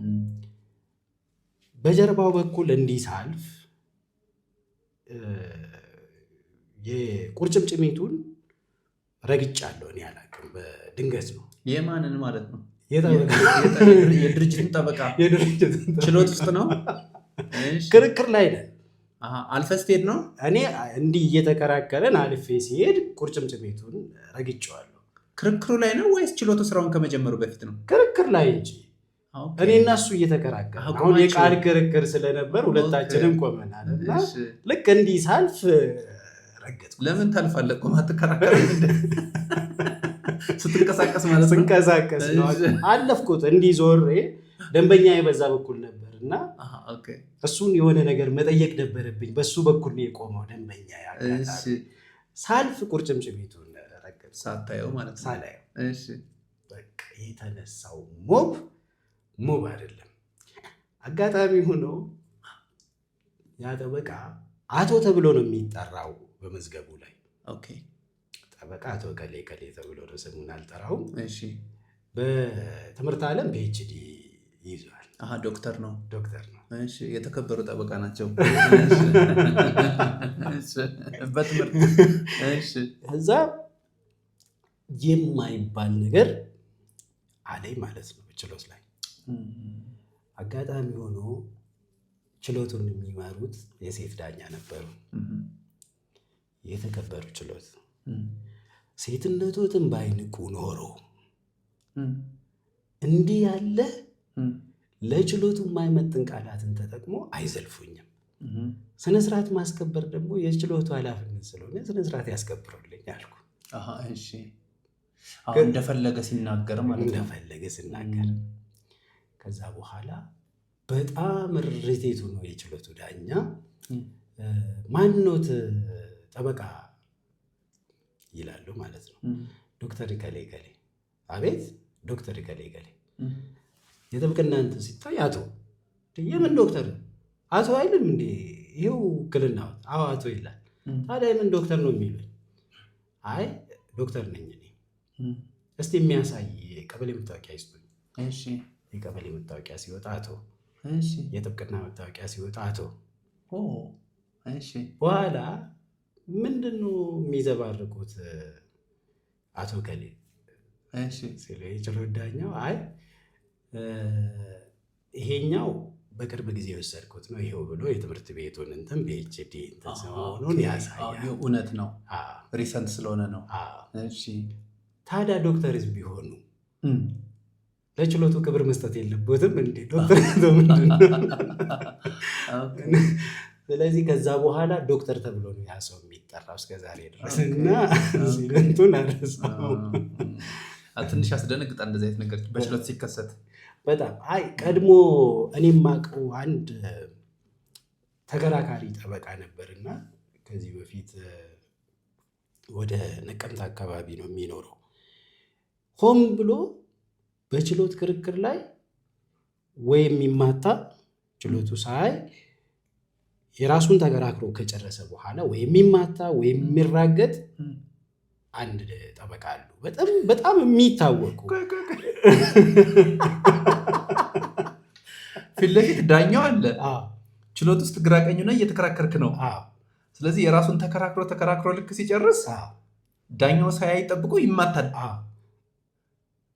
Speaker 2: በጀርባው በኩል እንዲሳልፍ የቁርጭምጭሚቱን ረግጫለሁ። እኔ አላውቅም፣ በድንገት ነው።
Speaker 1: የማንን ማለት ነው? የድርጅትን ጠበቃ ችሎት ውስጥ ነው
Speaker 2: ክርክር ላይ ነን።
Speaker 1: አልፈህ ስትሄድ ነው?
Speaker 2: እኔ እንዲህ እየተከራከረን አልፌ ሲሄድ ቁርጭምጭሚቱን ረግጬዋለሁ።
Speaker 1: ክርክሩ ላይ ነው ወይስ ችሎቱ ስራውን ከመጀመሩ በፊት ነው?
Speaker 2: ክርክር ላይ እንጂ እኔ እና እሱ እየተከራከረ አሁን የቃል ክርክር ስለነበር ሁለታችንም ቆመናል እና ልክ እንዲህ ሳልፍ ረገጥኩ።
Speaker 1: ለምን ታልፋለህ? ቆማ ትከራከራለህ እንዴ? ስትንቀሳቀስ ማለት ነው።
Speaker 2: ስንቀሳቀስ ነው አለፍኩት። እንዲህ ዞሬ ደንበኛ በዛ በኩል ነበር እና እሱን የሆነ ነገር መጠየቅ ነበረብኝ። በሱ በኩል ነው የቆመው ደንበኛ። ሳልፍ ቁርጭምጭሚቱን ረገጥ።
Speaker 1: ሳታየው ማለት ነው።
Speaker 2: ሳላየው።
Speaker 1: እሺ
Speaker 2: በቃ የተነሳው ሞብ አይደለም። አጋጣሚ ሆኖ ያ ጠበቃ አቶ ተብሎ ነው የሚጠራው በመዝገቡ ላይ።
Speaker 1: ኦኬ
Speaker 2: ጠበቃ አቶ ከሌ ተብሎ ነው፣ ስሙን አልጠራውም።
Speaker 1: እሺ
Speaker 2: በትምህርት ዓለም ፒኤችዲ ይዟል።
Speaker 1: ዶክተር ነው። እሺ የተከበሩ ጠበቃ ናቸው። በትምህርት እሺ
Speaker 2: እዛ የማይባል ነገር አለኝ ማለት ነው ችሎት ላይ። አጋጣሚ ሆኖ ችሎቱን የሚመሩት የሴት ዳኛ ነበሩ። የተከበሩ ችሎት ሴትነቶትን ባይንቁ ኖሮ እንዲህ ያለ ለችሎቱ የማይመጥን ቃላትን ተጠቅሞ አይዘልፉኝም። ስነስርዓት ማስከበር ደግሞ የችሎቱ ኃላፊነት ስለሆነ ስነስርዓት ያስከብሩልኝ አልኩ።
Speaker 1: እሺ እንደፈለገ ሲናገር ማለት ነው።
Speaker 2: እንደፈለገ ሲናገር ከዛ በኋላ በጣም ርቴቱ ነው የችሎቱ ዳኛ። ማንኖት ጠበቃ ይላሉ ማለት ነው። ዶክተር ከሌ። አቤት ዶክተር ከሌ። የጥብቅና እንትን ሲታይ አቶ የምን ዶክተር አቶ አይልም እንዴ? ይኸው ውክልና። አዎ አቶ ይላል። ታዲያ የምን ዶክተር ነው የሚሉኝ? አይ ዶክተር ነኝ እኔ። እስቲ የሚያሳይ የቀበሌ መታወቂያ ይስጡኝ።
Speaker 1: እሺ
Speaker 2: የቀበሌ መታወቂያ ሲወጣ አቶ፣ የጥብቅና መታወቂያ ሲወጣ አቶ።
Speaker 1: እሺ
Speaker 2: በኋላ ምንድነው የሚዘባርቁት አቶ ከሌ ሲሉ የችሎት ዳኛው አይ ይሄኛው በቅርብ ጊዜ የወሰድኩት ነው ይሄው ብሎ የትምህርት ቤቱን እንትን ፒኤችዲ እንትን መሆኑን ያሳያል።
Speaker 1: እውነት ነው፣ ሪሰንት ስለሆነ ነው። እሺ ታዲያ
Speaker 2: ዶክተርስ ቢሆኑ ለችሎቱ ክብር መስጠት የለበትም እንዴ? ዶክተር ስለዚህ ከዛ በኋላ ዶክተር ተብሎ ነው ያ ሰው የሚጠራው እስከዛሬ ድረስ እና ሲንቱን አረሳው።
Speaker 1: ትንሽ ያስደነግጣ እንደዚህ አይነት ነገር በችሎት ሲከሰት
Speaker 2: በጣም። አይ ቀድሞ እኔ የማውቀው አንድ ተከራካሪ ጠበቃ ነበርና ከዚህ በፊት ወደ ነቀምት አካባቢ ነው የሚኖረው። ሆም ብሎ በችሎት ክርክር ላይ ወይ የሚማታ ችሎቱ ሳይ የራሱን ተከራክሮ ከጨረሰ በኋላ ወይ የሚማታ ወይ የሚራገጥ አንድ ጠበቃ አሉ። በጣም የሚታወቁ
Speaker 1: ፊት ለፊት ዳኛው አለ። ችሎት ውስጥ ግራ ቀኙ ላይ እየተከራከርክ ነው። ስለዚህ የራሱን ተከራክሮ ልክ ሲጨርስ ዳኛው ሳያይ ጠብቆ ይማታል።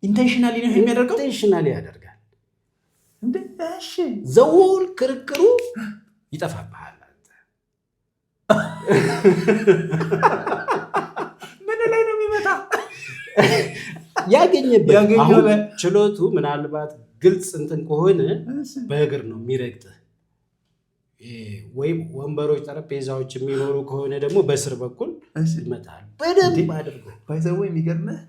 Speaker 1: ኢንቴንሽናሊ ነው የሚያደርገው።
Speaker 2: ኢንቴንሽናሊ ያደርጋል።
Speaker 1: እሺ
Speaker 2: ዘውል ክርክሩ ይጠፋብሃል።
Speaker 1: ምን ላይ ነው የሚመጣ?
Speaker 2: ያገኘበት ችሎቱ ምናልባት ግልጽ እንትን ከሆነ በእግር ነው የሚረግጥህ። ወይም ወንበሮች፣ ጠረጴዛዎች የሚኖሩ ከሆነ ደግሞ በስር በኩል ይመታል በደንብ አድርጎ።
Speaker 1: ባይዘው የሚገርምህ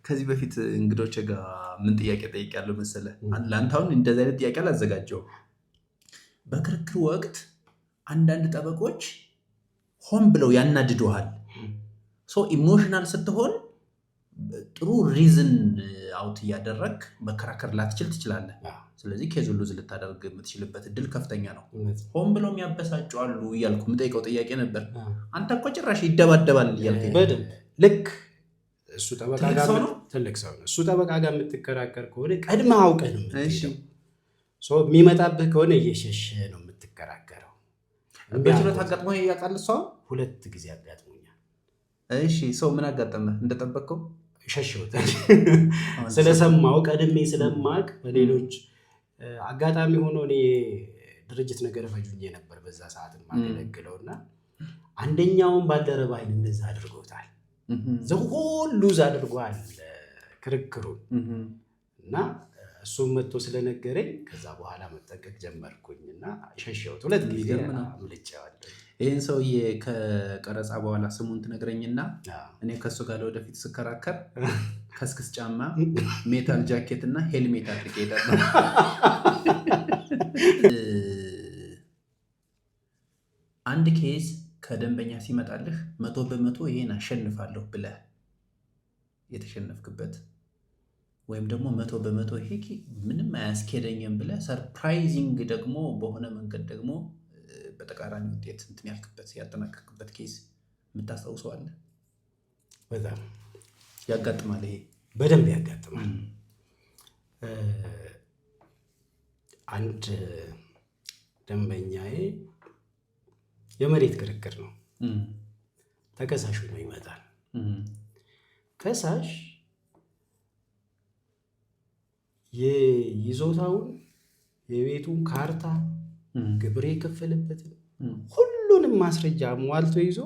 Speaker 1: ከዚህ በፊት እንግዶች ጋር ምን ጥያቄ ጠይቄያለሁ መሰለህ? ለአንተ አሁን እንደዚህ አይነት ጥያቄ አላዘጋጀሁም። በክርክር ወቅት አንዳንድ ጠበቆች ሆን ብለው ያናድዱሃል። ኢሞሽናል ስትሆን ጥሩ ሪዝን አውት እያደረግ መከራከር ላትችል ትችላለህ። ስለዚህ ኬዙን ሉዝ ልታደርግ የምትችልበት እድል ከፍተኛ ነው። ሆን ብለው የሚያበሳጩ አሉ እያልኩ የምጠይቀው ጥያቄ ነበር። አንተ እኮ ጭራሽ ይደባደባል እያልከኝ
Speaker 2: በደንብ ልክ እሱ ጠበቃ ጋር ትልቅ ሰው ነው። እሱ ጠበቃ ጋር የምትከራከር ከሆነ ቀድመህ አውቀህ ነው የምትሄደው። የሚመጣብህ ከሆነ እየሸሸ ነው የምትከራከረው።
Speaker 1: በችሎት አጋጥሞ ያውቃል? እሷ
Speaker 2: 2 ጊዜ አጋጥሞኛል።
Speaker 1: እሺ ሰው ምን አጋጠመህ? እንደጠበቅከው
Speaker 2: ሸሽሁት ስለሰማው ቀድሜ ስለማቅ በሌሎች አጋጣሚ ሆኖ እኔ ድርጅት ነገር ፈጁኝ ነበር በዛ ሰዓት ማገለግለው እና አንደኛውን ባልደረባይን እንደዛ አድርጎታል። ዘሁሉ ሉዝ አድርጓል ክርክሩን እና እሱም መጥቶ ስለነገረኝ ከዛ በኋላ መጠንቀቅ ጀመርኩኝ እና ሸሸሁት። 2 ጊዜ አምልጬዋለሁ።
Speaker 1: ይህን ሰውዬ ከቀረጻ በኋላ ስሙን ትነግረኝና እኔ ከእሱ ጋር ወደፊት ስከራከር ከስክስ ጫማ፣ ሜታል ጃኬት እና ሄልሜት አድርጌ ሄዳለሁ። አንድ ኬዝ ከደንበኛ ሲመጣልህ 100% ይሄን አሸንፋለሁ ብለህ የተሸነፍክበት ወይም ደግሞ 100% ይሄ ምንም አያስኬደኝም ብለህ ሰርፕራይዚንግ ደግሞ በሆነ መንገድ ደግሞ በተቃራኒ ውጤት እንትን ያልክበት ያጠናቀቅበት ኬዝ የምታስታውሰው አለ?
Speaker 2: በጣም
Speaker 1: ያጋጥማል። ይሄ
Speaker 2: በደንብ ያጋጥማል። አንድ ደንበኛዬ የመሬት ክርክር ነው። ተከሳሹ ነው ይመጣል። ከሳሽ የይዞታውን የቤቱን ካርታ ግብር የከፈለበትን ሁሉንም ማስረጃ ሟልቶ ይዞ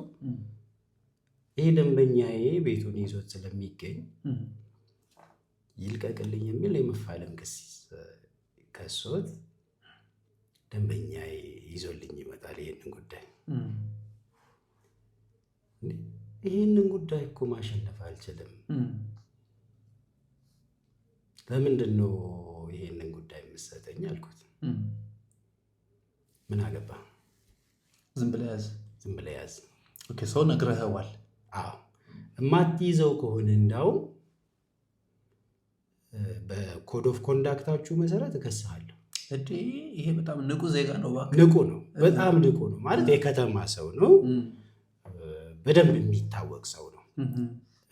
Speaker 2: ይሄ ደንበኛዬ ቤቱን ይዞት ስለሚገኝ ይልቀቅልኝ የሚል የመፋለም ክስ ከሶት ደንበኛዬ ይዞልኝ ይመጣል። ይህንን ጉዳይ እኮ ማሸነፍ አልችልም። ለምንድን ነው ይሄንን ጉዳይ የምትሰጠኝ አልኩት። ምን አገባ?
Speaker 1: ዝም ብለህ ያዝ። ኦኬ፣ ሰው ነግረኸዋል?
Speaker 2: አዎ። የማትይዘው ከሆነ እንዳውም በኮድ ኦፍ ኮንዳክታችሁ መሰረት እከስሃለሁ።
Speaker 1: ይሄ በጣም ንቁ ዜጋ ነው።
Speaker 2: ንቁ ነው፣ በጣም ንቁ ነው። ማለት የከተማ ሰው ነው፣ በደንብ የሚታወቅ ሰው ነው።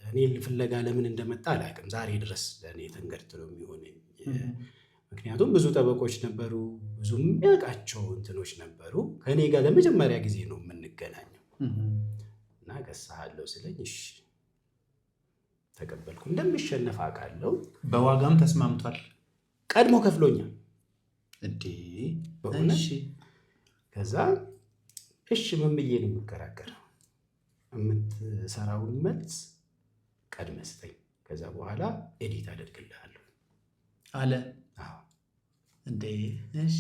Speaker 2: እኔ ፍለጋ ለምን እንደመጣ አላውቅም። ዛሬ ድረስ ለእኔ ተንገርትሎ የሚሆነኝ ምክንያቱም ብዙ ጠበቆች ነበሩ፣ ብዙ የሚያውቃቸው እንትኖች ነበሩ። ከእኔ ጋር ለመጀመሪያ ጊዜ ነው የምንገናኘው እና እከስሃለሁ ስለኝ እሺ ተቀበልኩ። እንደሚሸነፍ አውቃለሁ።
Speaker 1: በዋጋም ተስማምቷል።
Speaker 2: ቀድሞ ከፍሎኛል።
Speaker 1: በእውነት
Speaker 2: ከዛ እሺ ምን ብዬ ነው የምከራከረው? የምትሰራውን መልስ ቀድመህ ስጠኝ፣ ከዛ በኋላ ኤዲት አደርግልሃለሁ
Speaker 1: አለ። እሺ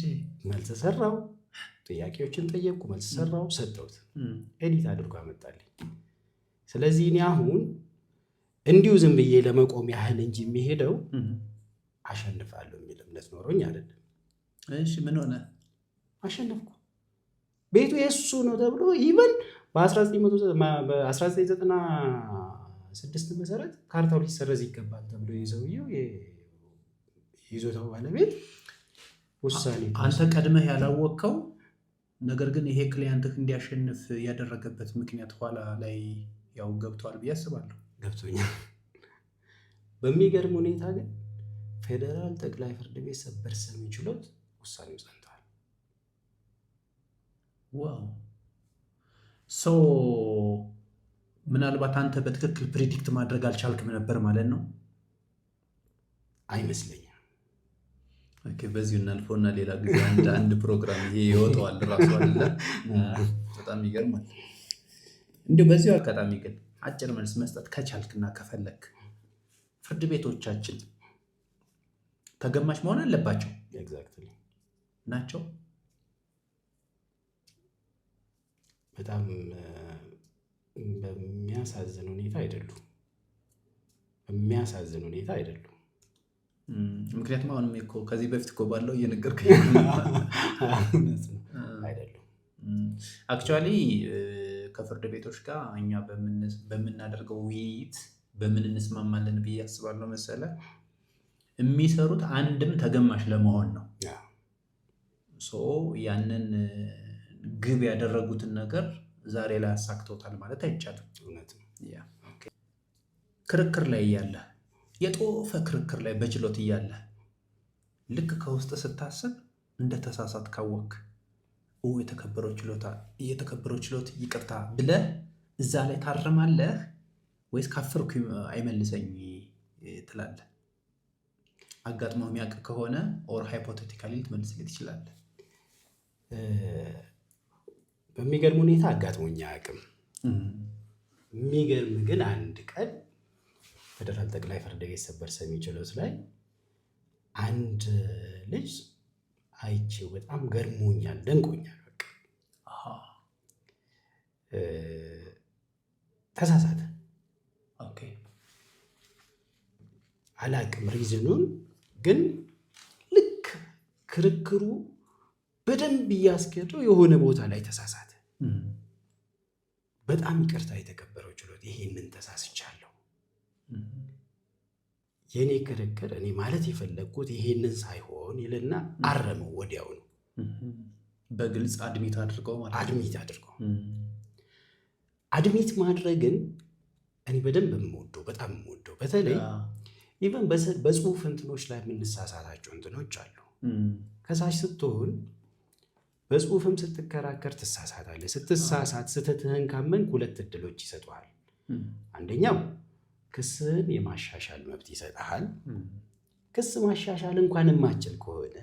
Speaker 2: መልስ ሰራው። ጥያቄዎችን ጠየቅኩ፣ መልስ ሰራው፣ ሰጠሁት። ኤዲት አድርጎ አመጣልኝ። ስለዚህ እኔ አሁን እንዲሁ ዝም ብዬ ለመቆም ያህል እንጂ የሚሄደው አሸንፋለሁ የሚል እምነት ኖሮኝ አይደለም።
Speaker 1: እሺ ምን ሆነ?
Speaker 2: አሸነፍኩ። ቤቱ የእሱ ነው ተብሎ ኢቨን በ1996 መሰረት ካርታው ሊሰረዝ ይገባል ተብሎ የሰውየው ይዞታው ባለቤት ውሳኔ
Speaker 1: አንተ ቀድመህ ያላወቅከው ነገር ግን ይሄ ክሊያንትህ እንዲያሸንፍ ያደረገበት ምክንያት ኋላ ላይ ያው ገብቷል ብዬ አስባለሁ።
Speaker 2: ገብቶኛል። በሚገርም ሁኔታ ግን ፌዴራል ጠቅላይ ፍርድ ቤት ሰበር ሰሚ ችሎት ውሳኔው ጸንቷል።
Speaker 1: ዋው! ምናልባት አንተ በትክክል ፕሪዲክት ማድረግ አልቻልክም ነበር ማለት ነው?
Speaker 2: አይመስለኝም።
Speaker 1: ኦኬ፣ በዚሁ እናልፈውና ሌላ ጊዜ አንድ ፕሮግራም ይሄ ይወጣዋል ራሱ አይደለ? በጣም ይገርማል። እንዲሁ በዚሁ አጋጣሚ ግን አጭር መልስ መስጠት ከቻልክና ከፈለክ ፍርድ ቤቶቻችን ተገማች መሆን አለባቸው ናቸው?
Speaker 2: በጣም በሚያሳዝን ሁኔታ አይደሉም።
Speaker 1: ምክንያቱም አሁንም እኮ ከዚህ በፊት እኮ ባለው እየነገርከኝ
Speaker 2: አይደሉም።
Speaker 1: አክቹዋሊ ከፍርድ ቤቶች ጋር እኛ በምናደርገው ውይይት በምን እንስማማለን ብዬ አስባለሁ መሰለ? የሚሰሩት አንድም ተገማሽ ለመሆን ነው። ያንን ግብ ያደረጉትን ነገር ዛሬ ላይ አሳክተውታል ማለት አይቻልም። ክርክር ላይ እያለ የጦፈ ክርክር ላይ በችሎት እያለ ልክ ከውስጥ ስታስብ እንደተሳሳት ካወቅ የተከበረው ችሎት ይቅርታ ብለህ እዛ ላይ ታርማለህ ወይስ ካፈርኩ አይመልሰኝ ትላለህ? አጋጥሞ የሚያውቅ ከሆነ ኦር ሃይፖቴቲካሊ ልትመልስልኝ ትችላለህ።
Speaker 2: በሚገርም ሁኔታ አጋጥሞኝ አያውቅም። የሚገርም ግን አንድ ቀን ፌዴራል ጠቅላይ ፍርድ ቤት ሰበር ሰሚ ችሎት ላይ አንድ ልጅ አይቼው በጣም ገርሞኛል፣ ደንቆኛል። በቃ ተሳሳተ። አላቅም ሪዝኑን፣ ግን ልክ ክርክሩ በደንብ እያስኬደው የሆነ ቦታ ላይ ተሳሳተ። በጣም ይቅርታ የተከበረው ችሎት፣ ይሄንን ተሳስቻለሁ፣ የኔ ክርክር እኔ ማለት የፈለግኩት ይሄንን ሳይሆን ይልና አረመው ወዲያው ነው።
Speaker 1: በግልጽ አድሚት አድርገው ማለት
Speaker 2: አድሚት አድርገው አድሚት ማድረግን እኔ በደንብ የምወደው በጣም የምወደው በተለይ ኢቨን በጽሁፍ እንትኖች ላይ የምንሳሳታቸው እንትኖች አሉ። ከሳሽ ስትሆን በጽሁፍም ስትከራከር ትሳሳታለህ። ስትሳሳት ስህተትህን ካመንክ ሁለት እድሎች ይሰጡሃል። አንደኛው ክስህን የማሻሻል መብት ይሰጥሃል። ክስ ማሻሻል እንኳን የማችል ከሆነ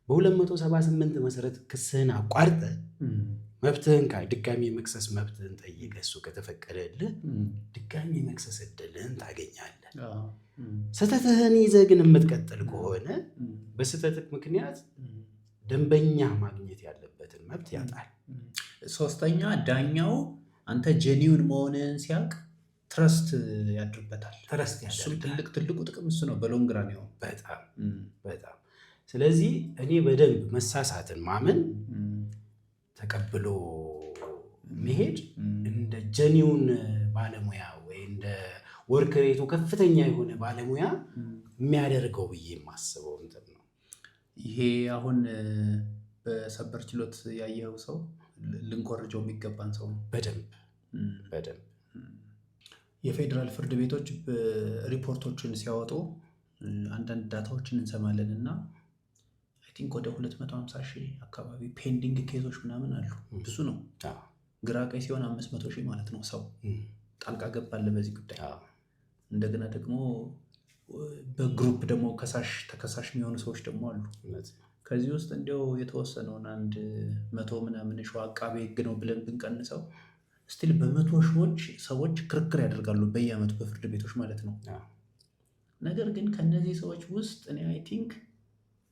Speaker 2: በ278 መሰረት ክስህን አቋርጠ መብትህን ድጋሚ የመክሰስ መብትህን ጠይቀ እሱ ከተፈቀደልህ ድጋሚ የመክሰስ እድልህን ታገኛለህ። ስህተትህን ይዘህ ግን የምትቀጥል ከሆነ በስህተትህ ምክንያት ደንበኛ ማግኘት ያለበትን መብት ያጣል።
Speaker 1: ሶስተኛ ዳኛው አንተ ጄኒውን መሆንህን ሲያውቅ ትረስት ያድርበታል። ትልቁ ጥቅም እሱ ነው በሎንግ ራን ያው
Speaker 2: በጣም ስለዚህ እኔ በደንብ መሳሳትን ማመን ተቀብሎ መሄድ እንደ ጄኒውን ባለሙያ ወይ እንደ ወርክ ሬቱ ከፍተኛ የሆነ ባለሙያ የሚያደርገው ብዬ የማስበው እንትን ነው።
Speaker 1: ይሄ አሁን በሰበር ችሎት ያየኸው ሰው ልንኮርጀው የሚገባን ሰው ነው።
Speaker 2: በደንብ
Speaker 1: የፌዴራል ፍርድ ቤቶች ሪፖርቶችን ሲያወጡ አንዳንድ ዳታዎችን እንሰማለን እና አይ ቲንክ ወደ 250,000 አካባቢ ፔንዲንግ ኬዞች ምናምን አሉ። ብዙ ነው። ግራ ቀኝ ሲሆን 500,000 ማለት ነው። ሰው ጣልቃ ገባለ በዚህ ጉዳይ። እንደገና ደግሞ በግሩፕ ደግሞ ተከሳሽ የሚሆኑ ሰዎች ደግሞ አሉ። ከዚህ ውስጥ እንዲያው የተወሰነውን 100 ምናምን ሺህ አቃቤ ሕግ ነው ብለን ብንቀንሰው ስቲል በመቶ ሺዎች ሰዎች ክርክር ያደርጋሉ በየዓመቱ በፍርድ ቤቶች ማለት ነው። ነገር ግን ከነዚህ ሰዎች ውስጥ እኔ አይ ቲንክ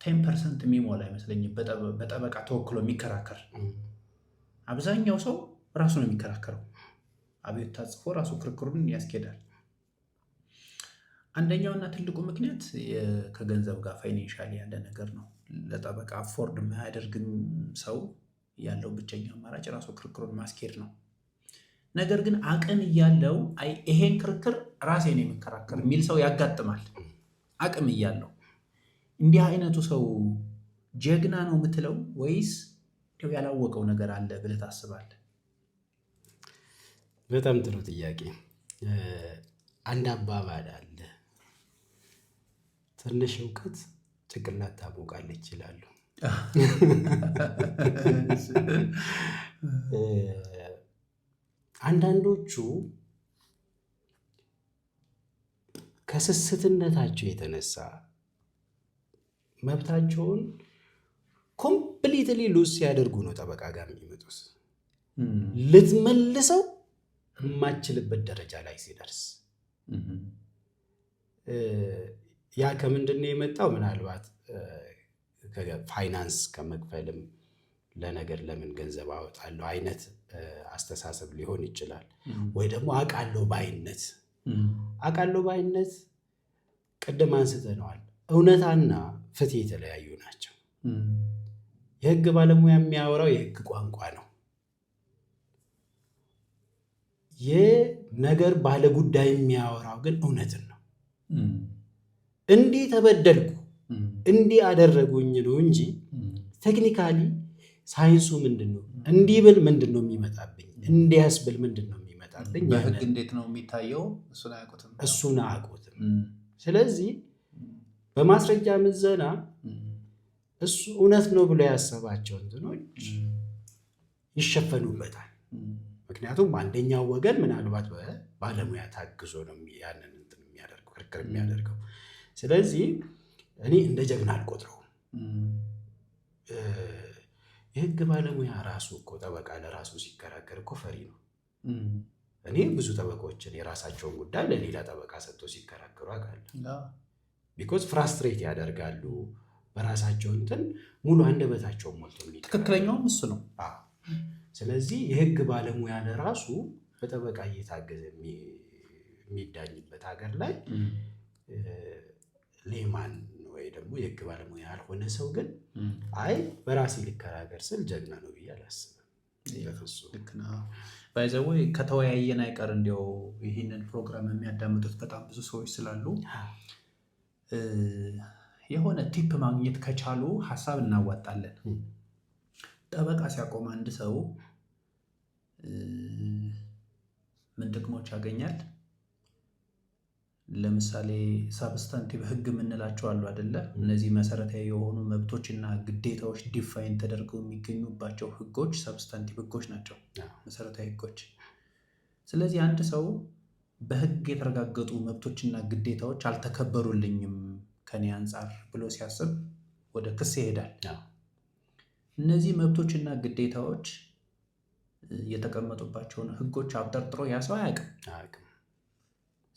Speaker 1: 10% የሚሞላ አይመስለኝም በጠበቃ ተወክሎ የሚከራከር። አብዛኛው ሰው ራሱ ነው የሚከራከረው። አቤቱታ ጽፎ ራሱ ክርክሩን ያስኬዳል። አንደኛውና ትልቁ ምክንያት ከገንዘብ ጋር ፋይናንሻሊ ያለ ነገር ነው። ለጠበቃ አፎርድ የማያደርግም ሰው ያለው ብቸኛ አማራጭ ራሱ ክርክሩን ማስኬድ ነው። ነገር ግን አቅም እያለው ይሄን ክርክር ራሴ ነው የምከራከር የሚል ሰው ያጋጥማል። አቅም እያለው እንዲህ አይነቱ ሰው ጀግና ነው የምትለው ወይስ ያላወቀው ነገር አለ ብለህ ታስባለህ?
Speaker 2: በጣም ጥሩ ጥያቄ። አንድ አባባል አለ፣ ትንሽ እውቀት ጭንቅላት ታሞቃለች ይላሉ። አንዳንዶቹ ከስስትነታቸው የተነሳ መብታቸውን ኮምፕሊትሊ ሉዝ ሲያደርጉ ነው ጠበቃ ጋር የሚመጡት። ልትመልሰው የማችልበት ደረጃ ላይ ሲደርስ ያ ከምንድን ነው የመጣው? ምናልባት ፋይናንስ ከመክፈልም ለነገር ለምን ገንዘብ አወጣለሁ አይነት አስተሳሰብ ሊሆን ይችላል። ወይ ደግሞ አውቃለሁ ባይነት ቅድም አንስተነዋል። እውነታና ፍትህ የተለያዩ ናቸው። የህግ ባለሙያ የሚያወራው የህግ ቋንቋ ነው። የነገር ባለጉዳይ የሚያወራው ግን እውነትን ነው። እንዲህ ተበደልኩ እንዲህ አደረጉኝ ነው እንጂ ቴክኒካሊ ሳይንሱ ምንድን ነው? እንዲህ ብል ምንድን ነው የሚመጣብኝ? እንዲያስ ብል ምንድን ነው የሚመጣብኝ?
Speaker 1: በህግ እንዴት ነው የሚታየው?
Speaker 2: እሱን አያውቁትም። ስለዚህ በማስረጃ ምዘና እሱ እውነት ነው ብሎ ያሰባቸው እንትኖች ይሸፈኑበታል። ምክንያቱም አንደኛው ወገን ምናልባት በባለሙያ ታግዞ ነው ያንን እንትን የሚያደርገው ክርክር የሚያደርገው። ስለዚህ እኔ እንደ ጀግና አልቆጥረውም። የህግ ባለሙያ ራሱ እኮ ጠበቃ ለራሱ ሲከራከር እኮ ፈሪ ነው። እኔ ብዙ ጠበቆችን የራሳቸውን ጉዳይ ለሌላ ጠበቃ ሰጥቶ ሲከራከሩ አውቃለሁ። ቢኮዝ ፍራስትሬት ያደርጋሉ በራሳቸው እንትን ሙሉ አንደበታቸውን ሞልቶ
Speaker 1: ትክክለኛውም እሱ ነው።
Speaker 2: ስለዚህ የህግ ባለሙያ ለራሱ በጠበቃ እየታገዘ የሚዳኝበት ሀገር ላይ ሌማን ወይ ደግሞ የህግ ባለሙያ ያልሆነ ሰው ግን አይ በራሴ ልከራከር ስል ጀግና ነው ብዬ አላስብም።
Speaker 1: ባይዘወይ ከተወያየን አይቀር እንዲያው ይህንን ፕሮግራም የሚያዳምጡት በጣም ብዙ ሰዎች ስላሉ የሆነ ቲፕ ማግኘት ከቻሉ ሀሳብ እናዋጣለን። ጠበቃ ሲያቆም አንድ ሰው ምን ጥቅሞች ያገኛል? ለምሳሌ ሳብስታንቲቭ ህግ የምንላቸው አሉ አይደለ? እነዚህ መሰረታዊ የሆኑ መብቶችና ግዴታዎች ዲፋይን ተደርገው የሚገኙባቸው ህጎች ሳብስታንቲቭ ህጎች ናቸው፣ መሰረታዊ ህጎች። ስለዚህ አንድ ሰው በህግ የተረጋገጡ መብቶችና ግዴታዎች አልተከበሩልኝም ከኔ አንጻር ብሎ ሲያስብ ወደ ክስ ይሄዳል። እነዚህ መብቶችና ግዴታዎች የተቀመጡባቸውን ህጎች አብጠርጥሮ ያ ሰው አያውቅም።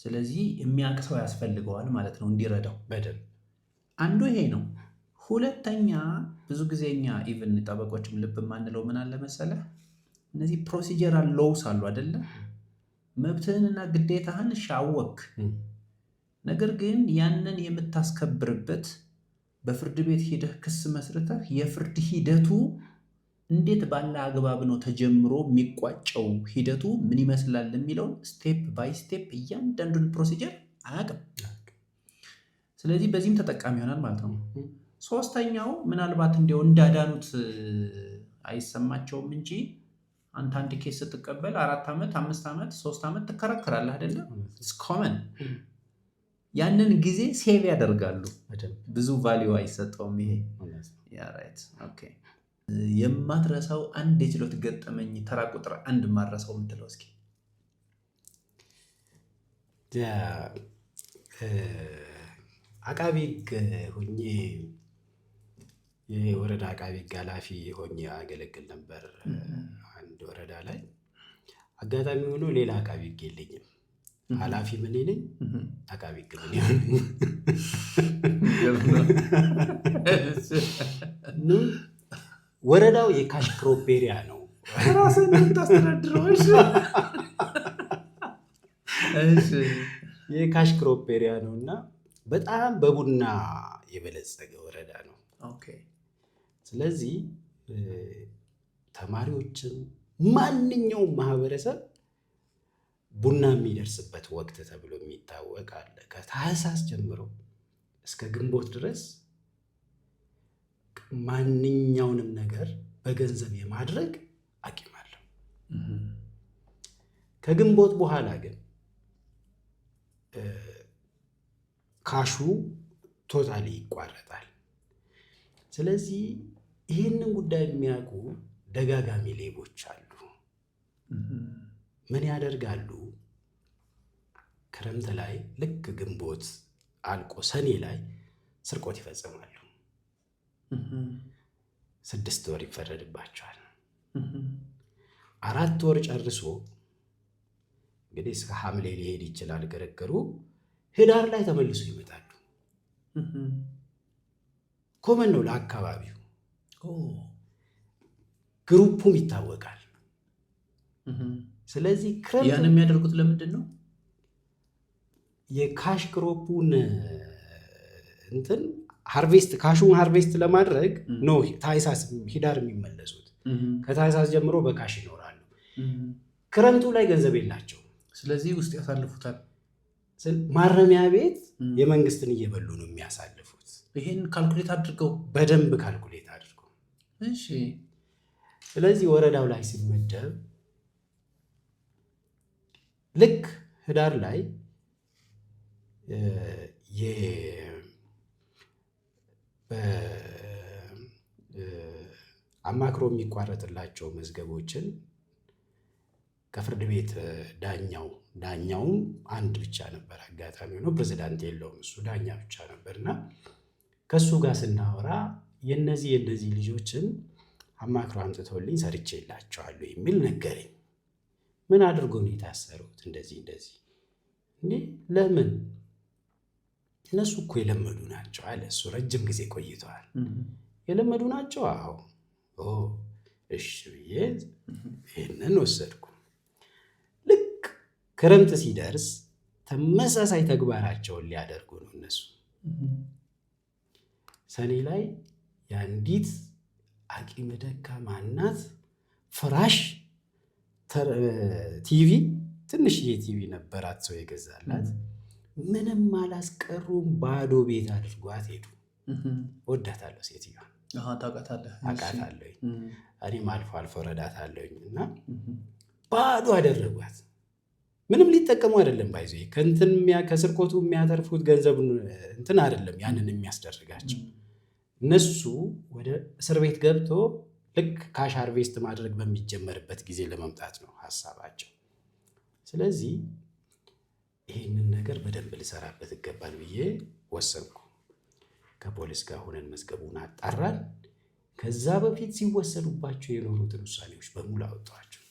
Speaker 1: ስለዚህ የሚያውቅ ሰው ያስፈልገዋል ማለት ነው እንዲረዳው በደንብ። አንዱ ይሄ ነው። ሁለተኛ ብዙ ጊዜ እኛ ኢቭን ጠበቆችም ልብ የማንለው ምን አለ መሰለህ፣ እነዚህ ፕሮሲጀራል ሎውስ አሉ አይደለ? መብትህንና ግዴታህን ሻወክ፣ ነገር ግን ያንን የምታስከብርበት በፍርድ ቤት ሄደህ ክስ መስርተህ የፍርድ ሂደቱ እንዴት ባለ አግባብ ነው ተጀምሮ የሚቋጨው፣ ሂደቱ ምን ይመስላል የሚለውን ስቴፕ ባይ ስቴፕ እያንዳንዱን ፕሮሲጀር አያውቅም። ስለዚህ በዚህም ተጠቃሚ ይሆናል ማለት ነው። ሶስተኛው ምናልባት እንዲያው እንዳዳኑት አይሰማቸውም እንጂ አንተ አንድ ኬስ ስትቀበል 4 ዓመት 5 ዓመት 3 ዓመት ትከራከራለህ አይደለም? ኢትስ ኮመን። ያንን ጊዜ ሴቭ ያደርጋሉ። ብዙ ቫልዩ አይሰጠውም ይሄ። ያ ራይት ኦኬ። የማትረሳው አንድ የችሎት ገጠመኝ ተራ ቁጥር 1 ማረሳው የምትለው እስኪ?
Speaker 2: አቃቤ ሕግ ሆኜ የወረዳ አቃቤ ሕግ ኃላፊ ሆኜ አገለግል ነበር አንድ ወረዳ ላይ። አጋጣሚ ሆኖ ሌላ አቃቤ ሕግ የለኝም። ኃላፊ ምን ነኝ፣ አቃቤ ሕግ ምን ነኝ። ወረዳው የካሽ ክሮፕ ኤሪያ ነው።
Speaker 1: ራስን የምታስተዳድረው
Speaker 2: የካሽ ክሮፕ ኤሪያ ነው እና በጣም በቡና የበለጸገ ወረዳ ነው። ስለዚህ ተማሪዎችም ማንኛውም ማህበረሰብ ቡና የሚደርስበት ወቅት ተብሎ የሚታወቅ አለ። ከታህሳስ ጀምሮ እስከ ግንቦት ድረስ ማንኛውንም ነገር በገንዘብ የማድረግ አቅም አለው። ከግንቦት በኋላ ግን ካሹ ቶታሊ ይቋረጣል። ስለዚህ ይህንን ጉዳይ የሚያውቁ ደጋጋሚ ሌቦች አሉ። ምን ያደርጋሉ? ክረምት ላይ ልክ ግንቦት አልቆ ሰኔ ላይ ስርቆት ይፈጽማሉ። 6 ወር ይፈረድባቸዋል። 4 ወር ጨርሶ እንግዲህ እስከ ሐምሌ ሊሄድ ይችላል ክርክሩ። ህዳር ላይ ተመልሶ ይመጣሉ። ኮመን ነው ለአካባቢው፣ ግሩፑም ይታወቃል። ስለዚህ
Speaker 1: ያን የሚያደርጉት ለምንድን ነው?
Speaker 2: የካሽ ክሮፑን እንትን ካሹን ሃርቬስት ለማድረግ ነው ታህሳስ ሂዳር የሚመለሱት። ከታህሳስ ጀምሮ በካሽ ይኖራሉ። ክረምቱ ላይ ገንዘብ የላቸው።
Speaker 1: ስለዚህ ውስጥ ያሳልፉታል።
Speaker 2: ማረሚያ ቤት የመንግስትን እየበሉ ነው የሚያሳልፉት።
Speaker 1: ይሄን ካልኩሌት አድርገው
Speaker 2: በደንብ ካልኩሌት አድርገው።
Speaker 1: እሺ።
Speaker 2: ስለዚህ ወረዳው ላይ ሲመደብ ልክ ህዳር ላይ አማክሮ የሚቋረጥላቸው መዝገቦችን ከፍርድ ቤት ዳኛውም አንድ ብቻ ነበር። አጋጣሚ ሆኖ ፕሬዝዳንት የለውም፣ እሱ ዳኛ ብቻ ነበርና ከሱ ጋር ስናወራ የነዚህ ልጆችን አማክሮ አምጥቶልኝ ሰርቼላቸዋለሁ የሚል ነገረኝ። ምን አድርጎ ነው የታሰሩት? እንደዚህ እንዴ ለምን? እነሱ እኮ የለመዱ ናቸው አለ እሱ። ረጅም ጊዜ ቆይተዋል። የለመዱ ናቸው? አዎ። እሺ ብዬ ይህንን ወሰድኩ። ልክ ክረምት ሲደርስ ተመሳሳይ ተግባራቸውን ሊያደርጉ ነው እነሱ። ሰኔ ላይ የአንዲት አቂመ ደካማ እናት ፍራሽ ቲቪ፣ ትንሽዬ ቲቪ ነበራት ሰው የገዛላት። ምንም አላስቀሩም፣ ባዶ ቤት አድርጓት ሄዱ። ወዳታለሁ ሴትዮዋን፣ አውቃታለሁ። እኔም አልፎ አልፎ ረዳታለሁኝ። እና ባዶ አደረጓት። ምንም ሊጠቀሙ አይደለም ባይዞ ከስርቆቱ የሚያተርፉት ገንዘብ እንትን አይደለም ያንን የሚያስደርጋቸው። እነሱ ወደ እስር ቤት ገብቶ ልክ ካሽ ሃርቬስት ማድረግ በሚጀመርበት ጊዜ ለመምጣት ነው ሀሳባቸው። ስለዚህ ይህንን ነገር በደንብ ልሰራበት ይገባል ብዬ ወሰንኩ። ከፖሊስ ጋር ሆነን መዝገቡን አጣራን። ከዛ በፊት ሲወሰዱባቸው የኖሩትን ውሳኔዎች በሙሉ አወጣኋቸው።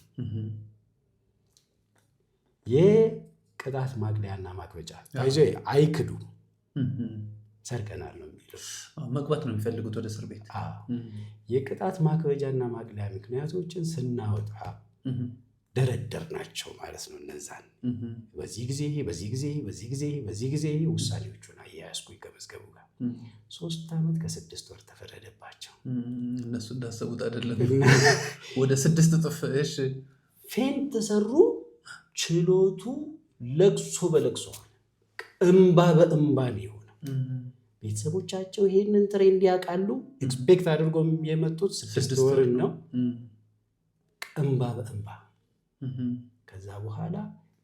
Speaker 2: የቅጣት ማቅለያና ማክበጃ ይዞ አይክዱ፣ ሰርቀናል ነው የሚለው።
Speaker 1: መግባት ነው የሚፈልጉት ወደ እስር ቤት።
Speaker 2: የቅጣት ማክበጃና ማቅለያ ምክንያቶችን ስናወጣ ደረደር ናቸው ማለት ነው። እነዛን በዚህ ጊዜ ውሳኔዎቹን አያያዝኩኝ ከመዝገቡ ጋር። 3 ዓመት ከ6 ወር ተፈረደባቸው።
Speaker 1: እነሱ እንዳሰቡት አይደለም፣ ወደ 6 እጥፍ። እሺ
Speaker 2: ፌን ተሰሩ። ችሎቱ ለቅሶ በለቅሶ እምባ በእምባ ነው የሆነው። ቤተሰቦቻቸው ይሄንን ትሬንድ ያውቃሉ። ኤክስፔክት አድርጎ የመጡት 6 ወር ነው። እምባ በእምባ። ከዛ በኋላ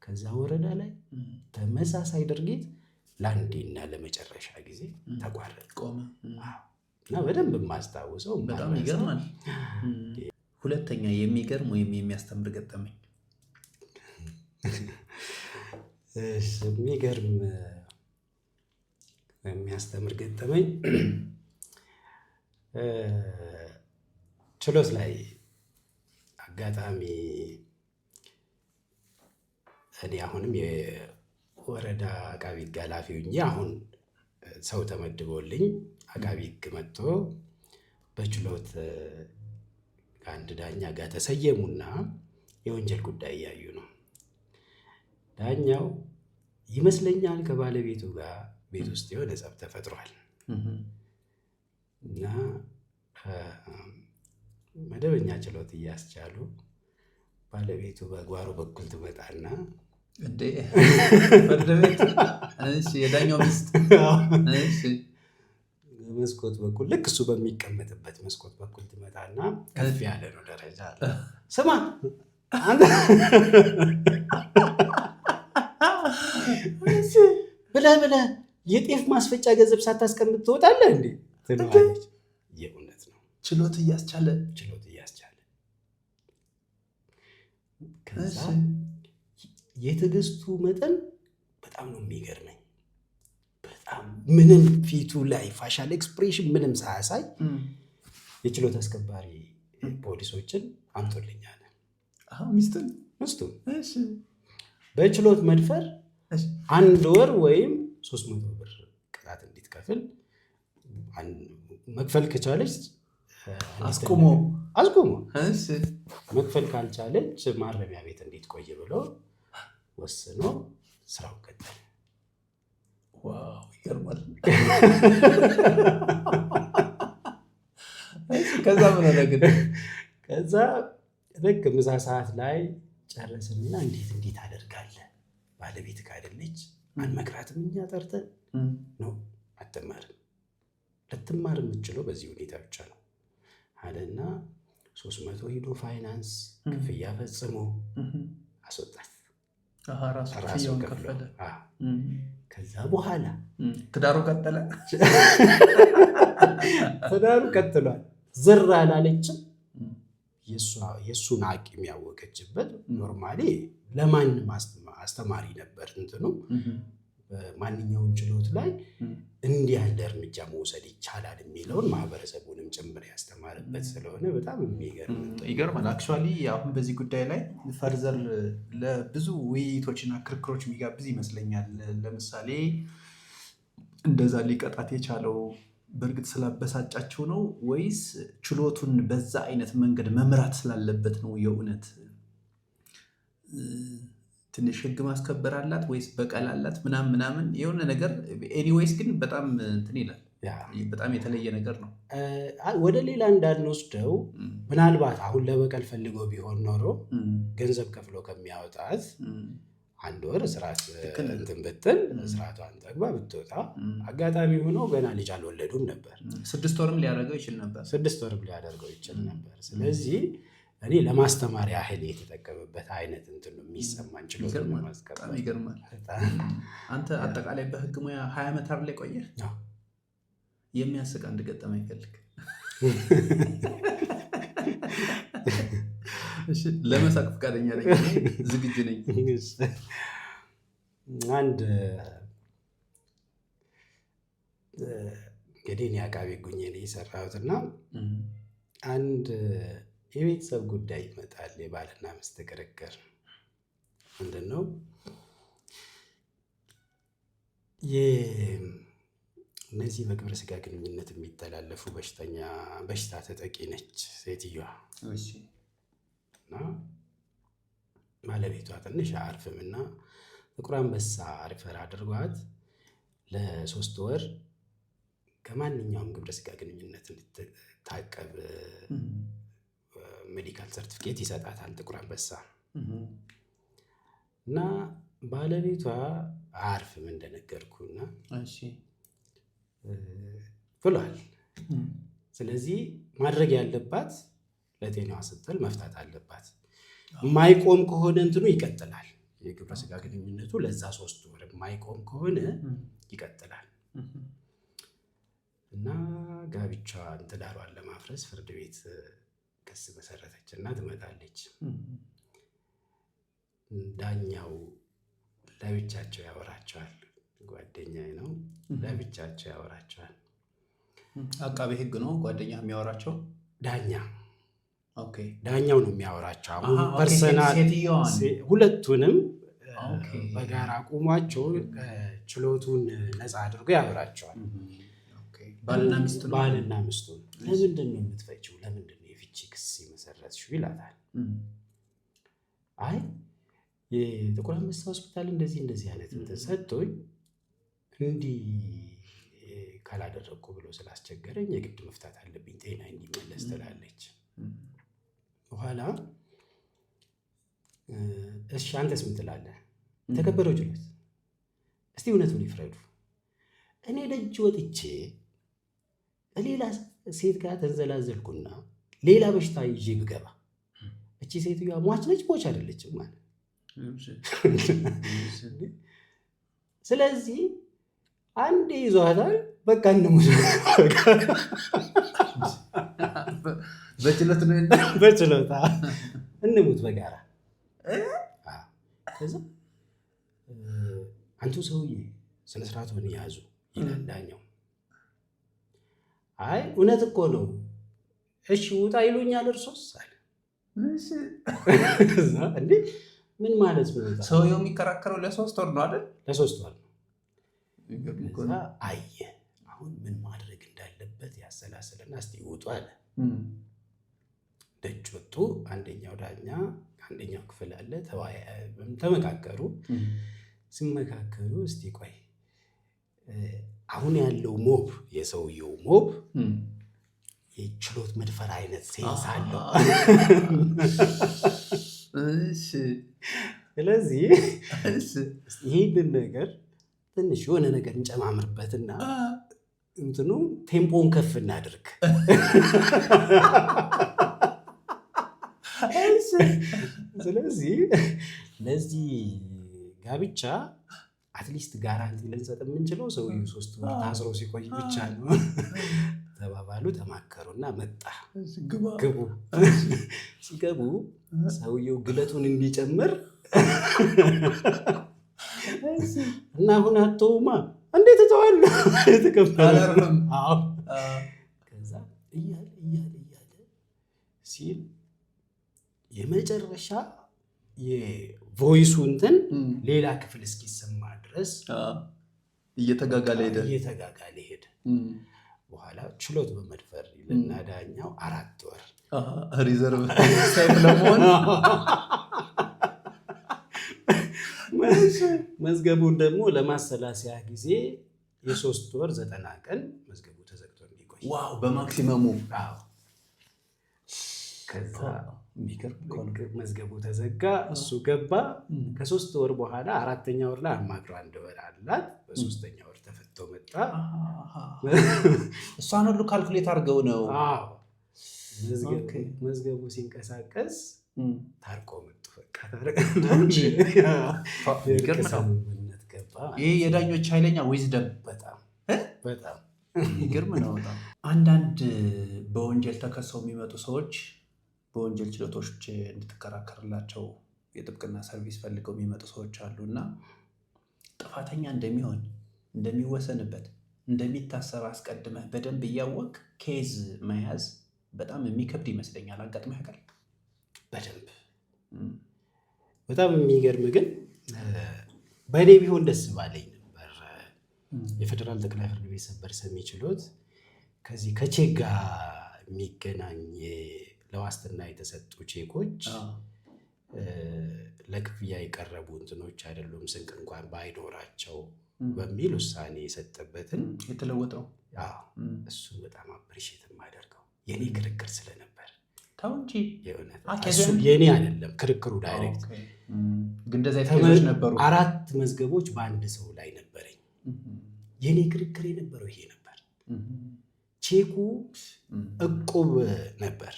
Speaker 2: ከዛ ወረዳ ላይ ተመሳሳይ ድርጊት ለአንዴና ለመጨረሻ ጊዜ ተቋረጠ፣ ቆመ። እና በደንብ የማስታውሰው
Speaker 1: በጣም ይገርማል። ሁለተኛ የሚገርም ወይም የሚያስተምር ገጠመኝ?
Speaker 2: የሚገርም የሚያስተምር ገጠመኝ ችሎት ላይ አጋጣሚ እኔ አሁንም የወረዳ አቃቢ ሕግ ኃላፊ ሆኜ አሁን ሰው ተመድቦልኝ አቃቢ ሕግ መጥቶ በችሎት ከአንድ ዳኛ ጋር ተሰየሙና የወንጀል ጉዳይ እያዩ ነው። ዳኛው ይመስለኛል ከባለቤቱ ጋር ቤት ውስጥ የሆነ ጸብ ተፈጥሯል እና መደበኛ ችሎት እያስቻሉ ባለቤቱ በጓሮ በኩል ትመጣና
Speaker 1: እንዴ ፍርድ ቤት የዳኛው ሚስት
Speaker 2: መስኮት በኩል ልክ እሱ በሚቀመጥበት መስኮት በኩል ትመጣና ከፍ ያለ ነው ደረጃ፣ ስማ አንተ ብለህ የጤፍ ማስፈጫ ገንዘብ ሳታስቀምጥ ትወጣለህ እንዴ ትለዋለች። የእውነት ነው።
Speaker 1: ችሎት እያስቻለ
Speaker 2: ከዛ የትዕግስቱ መጠን በጣም ነው የሚገርመኝ። በጣም ምንም ፊቱ ላይ ፋሻል ኤክስፕሬሽን ምንም ሳያሳይ የችሎት አስከባሪ ፖሊሶችን አምጦልኛል። ሚስቱን በችሎት መድፈር 1 ወር ወይም 300 ብር ቅጣት እንዲትከፍል መክፈል ከቻለች
Speaker 1: አስቆሞ
Speaker 2: መክፈል ካልቻለች ማረሚያ ቤት እንዲትቆይ ብሎ ወስኖ ስራው ቀጠለ።
Speaker 1: ዋው ይገርማል። ከዛ ምን ሆነ ግን?
Speaker 2: ከዛ ልክ ምሳ ሰዓት ላይ ጨረስንና እንዴት አደርጋለህ? ባለቤት ካደለች አንመክራትም እኛ ጠርተን ነው። አትማርም። ልትማር የምትችለው በዚህ ሁኔታ ብቻ ነው አለና 300 ሂዶ ፋይናንስ ክፍያ ፈጽሞ አስወጣት። ራሱ ከፍለ። ከዛ በኋላ
Speaker 1: ትዳሩ
Speaker 2: ቀጥሏል። ዝር አላለችም። የእሱን አቅም ያወቀችበት ኖርማሊ ለማንም አስተማሪ ነበር እንትኑ። ማንኛውም ችሎት ላይ እንዲህ ያለ እርምጃ መውሰድ ይቻላል የሚለውን ማህበረሰቡንም ጭምር ያስተማርበት ስለሆነ በጣም
Speaker 1: ይገርማል። አክቹዋሊ አሁን በዚህ ጉዳይ ላይ ፈርዘር ለብዙ ውይይቶችና ክርክሮች የሚጋብዝ ይመስለኛል። ለምሳሌ እንደዛ ሊቀጣት የቻለው በእርግጥ ስላበሳጫቸው ነው ወይስ ችሎቱን በዛ አይነት መንገድ መምራት ስላለበት ነው? የእውነት ትንሽ ህግ ማስከበር አላት ወይስ በቀል አላት ምናምን የሆነ ነገር። ኤኒዌይስ ግን በጣም እንትን ይላል። በጣም የተለየ ነገር ነው።
Speaker 2: ወደ ሌላ እንዳንወስደው ምናልባት አሁን ለበቀል ፈልገው ቢሆን ኖሮ ገንዘብ ከፍሎ ከሚያወጣት 1 ወር ስርዓት እንትን ብትል ስርዓቷን ጠግባ ብትወጣ አጋጣሚ ሆኖ ገና ልጅ አልወለዱም ነበር።
Speaker 1: 6 ወርም ሊያደርገው ይችል ነበር። ስለዚህ እኔ ለማስተማር ያህል የተጠቀመበት አይነት እንትን ነው የሚሰማን ችሎታ ለማስቀጠል። ይገርማል። አንተ አጠቃላይ በህግ ሙያ 20 ዓመት አይደል የቆየህ? የሚያስቅ አንድ ገጠመኝ ፈልግ። እሺ ለመሳቅ ፈቃደኛ ነኝ፣ ዝግጁ ነኝ።
Speaker 2: አንድ እንግዲህ እኔ አቃቤ ጉኝ ነው የሰራሁትና አንድ የቤተሰብ ጉዳይ ይመጣል። የባልና ሚስት ክርክር ምንድን ነው? እነዚህ በግብረ ስጋ ግንኙነት የሚተላለፉ በሽታ ተጠቂ ነች ሴትዮዋ እና ባለቤቷ ትንሽ አያርፍም እና ጥቁር አንበሳ ሪፈር አድርጓት ለ3 ወር ከማንኛውም ግብረ ስጋ ግንኙነት እንድትታቀብ ሜዲካል ሰርቲፊኬት ይሰጣታል ጥቁር አንበሳ። እና ባለቤቷ አያርፍም እንደነገርኩና ብሏል። ስለዚህ ማድረግ ያለባት ለጤናዋ ስትል መፍታት አለባት። የማይቆም ከሆነ እንትኑ ይቀጥላል። የግብረ ስጋ ግንኙነቱ ለዛ 3 ወር የማይቆም ከሆነ ይቀጥላል እና ጋብቻዋን ትዳሯን ለማፍረስ ፍርድ ቤት ክስ መሰረተች እና ትመጣለች። ዳኛው ለብቻቸው ያወራቸዋል። ጓደኛዬ ነው፣ ለብቻቸው ያወራቸዋል።
Speaker 1: አቃቤ ህግ ነው ጓደኛ የሚያወራቸው?
Speaker 2: ዳኛው ነው የሚያወራቸው። አሁን ፐርሰናል ሁለቱንም በጋራ አቁሟቸው ችሎቱን ነፃ አድርጎ ያወራቸዋል። ባልና ሚስቱን ለምንድን ነው የምትፈቺው? ለምንድን ነው የፍቺ ክስ የመሰረትሽው ይላታል። አይ የጥቁር አንበሳ ሆስፒታል እንደዚህ አይነት እንትን ሰጥቶኝ እንዲህ ካላደረግኩ ብሎ ስላስቸገረኝ የግድ መፍታት አለብኝ ጤና እንዲመለስ ትላለች። በኋላ እሺ አንተስ ምን ትላለህ? ተከበረው ችሎት እስቲ እውነቱን ይፍረዱ። እኔ ደጅ ወጥቼ ሌላ ሴት ጋር ተንዘላዘልኩና ሌላ በሽታ ይዤ ብገባ እቺ ሴትዮዋ ሟች ነች ሞች አይደለችም ማለት። ስለዚህ አንዴ ይዟታል፣ በቃ እንሙት በችሎታ እንሙት በጋራ። ከዛ አንቱ ሰውዬ ስነስርዓቱን ያዙ ይላል ዳኛው። አይ እውነት እኮ ነው፣ እሺ ውጣ ይሉኛል እርሶስ አለ። እንዴ ምን ማለት ነው?
Speaker 1: ሰውየው የሚከራከረው ለ3 ወር ነው አይደል?
Speaker 2: ለ3 ወር ነው። አየ አሁን ምን ማድረግ እንዳለበት ያሰላስልና እስቲ ውጡ አለ። ደጅ ወጡ። አንደኛው ዳኛ አንደኛው ክፍል አለ። ተመካከሩ። ሲመካከሩ እስቲ ቆይ አሁን ያለው ሞብ የሰውየው ሞብ የችሎት መድፈር አይነት ሴንስ አለው። ስለዚህ ይሄንን ነገር ትንሽ የሆነ ነገር እንጨማምርበትና እንትኑ ቴምፖን ከፍ እናድርግ። ስለዚህ ለዚህ ጋብቻ አትሊስት ጋራንቲ ልንሰጥ የምንችለው ሰውየው 3 ወር ታስሮ ሲቆይ ብቻ ነው ተባባሉ። ተማከሩና መጣ። ግቡ። ሲገቡ ሰውየው ግለቱን እንዲጨምር እና እና አሁን አተውማ እንዴት እተዋለሁ
Speaker 1: አላርፍም።
Speaker 2: ከዛ እያለ ሲል የመጨረሻ የቮይሱ እንትን ሌላ ክፍል እስኪሰማ ድረስ
Speaker 1: እየተጋጋለ
Speaker 2: ሄደ። በኋላ ችሎት በመድፈር ይልና ዳኛው 4 ወር
Speaker 1: ሪዘርቭ ሳይፍ ለመሆን
Speaker 2: መዝገቡን ደግሞ ለማሰላሰያ ጊዜ የ3 ወር 90 ቀን መዝገቡ ተዘግቶ እንዲቆይ።
Speaker 1: ዋው! በማክሲመሙ
Speaker 2: ከዛ መዝገቡ ተዘጋ፣ እሱ ገባ። ከ3 ወር በኋላ 4ኛ ወር ላይ አማክሮ 1 ወር አላት። በ3ኛ ወር ተፈቶ መጣ።
Speaker 1: እሷን ሁሉ ካልኩሌት አድርገው ነው።
Speaker 2: መዝገቡ ሲንቀሳቀስ ታርቆ መጡ።
Speaker 1: ይህ የዳኞች ኃይለኛ ዊዝደም
Speaker 2: በጣም
Speaker 1: ይገርም ነው። በጣም አንዳንድ በወንጀል ተከሰው የሚመጡ ሰዎች በወንጀል ችሎቶች እንድትከራከርላቸው የጥብቅና ሰርቪስ ፈልገው የሚመጡ ሰዎች አሉ እና ጥፋተኛ እንደሚሆን እንደሚወሰንበት እንደሚታሰር አስቀድመህ በደንብ እያወቅ ኬዝ መያዝ በጣም የሚከብድ ይመስለኛል። አጋጥመህ ያውቃል?
Speaker 2: በደንብ በጣም የሚገርም ግን በእኔ ቢሆን ደስ ባለኝ ነበር። የፌዴራል ጠቅላይ ፍርድ ቤት ሰበር ሰሚ ችሎት ከዚህ ከቼክ ጋር የሚገናኝ ለዋስትና የተሰጡ ቼኮች ለክፍያ የቀረቡ እንትኖች አይደሉም፣ ስንቅ እንኳን ባይኖራቸው በሚል ውሳኔ የሰጠበትን
Speaker 1: የተለወጠው
Speaker 2: እሱን በጣም አፕሪሼት የማደርገው የኔ ክርክር ስለነበር
Speaker 1: ታው እንጂ
Speaker 2: እሱ የኔ አይደለም ክርክሩ ዳይሬክት
Speaker 1: ግን እንደዛ የተከሰሱ ነበሩ።
Speaker 2: 4 መዝገቦች በአንድ ሰው ላይ ነበረኝ። የኔ ክርክር የነበረው ይሄ ነበር። ቼኩ እቁብ ነበር።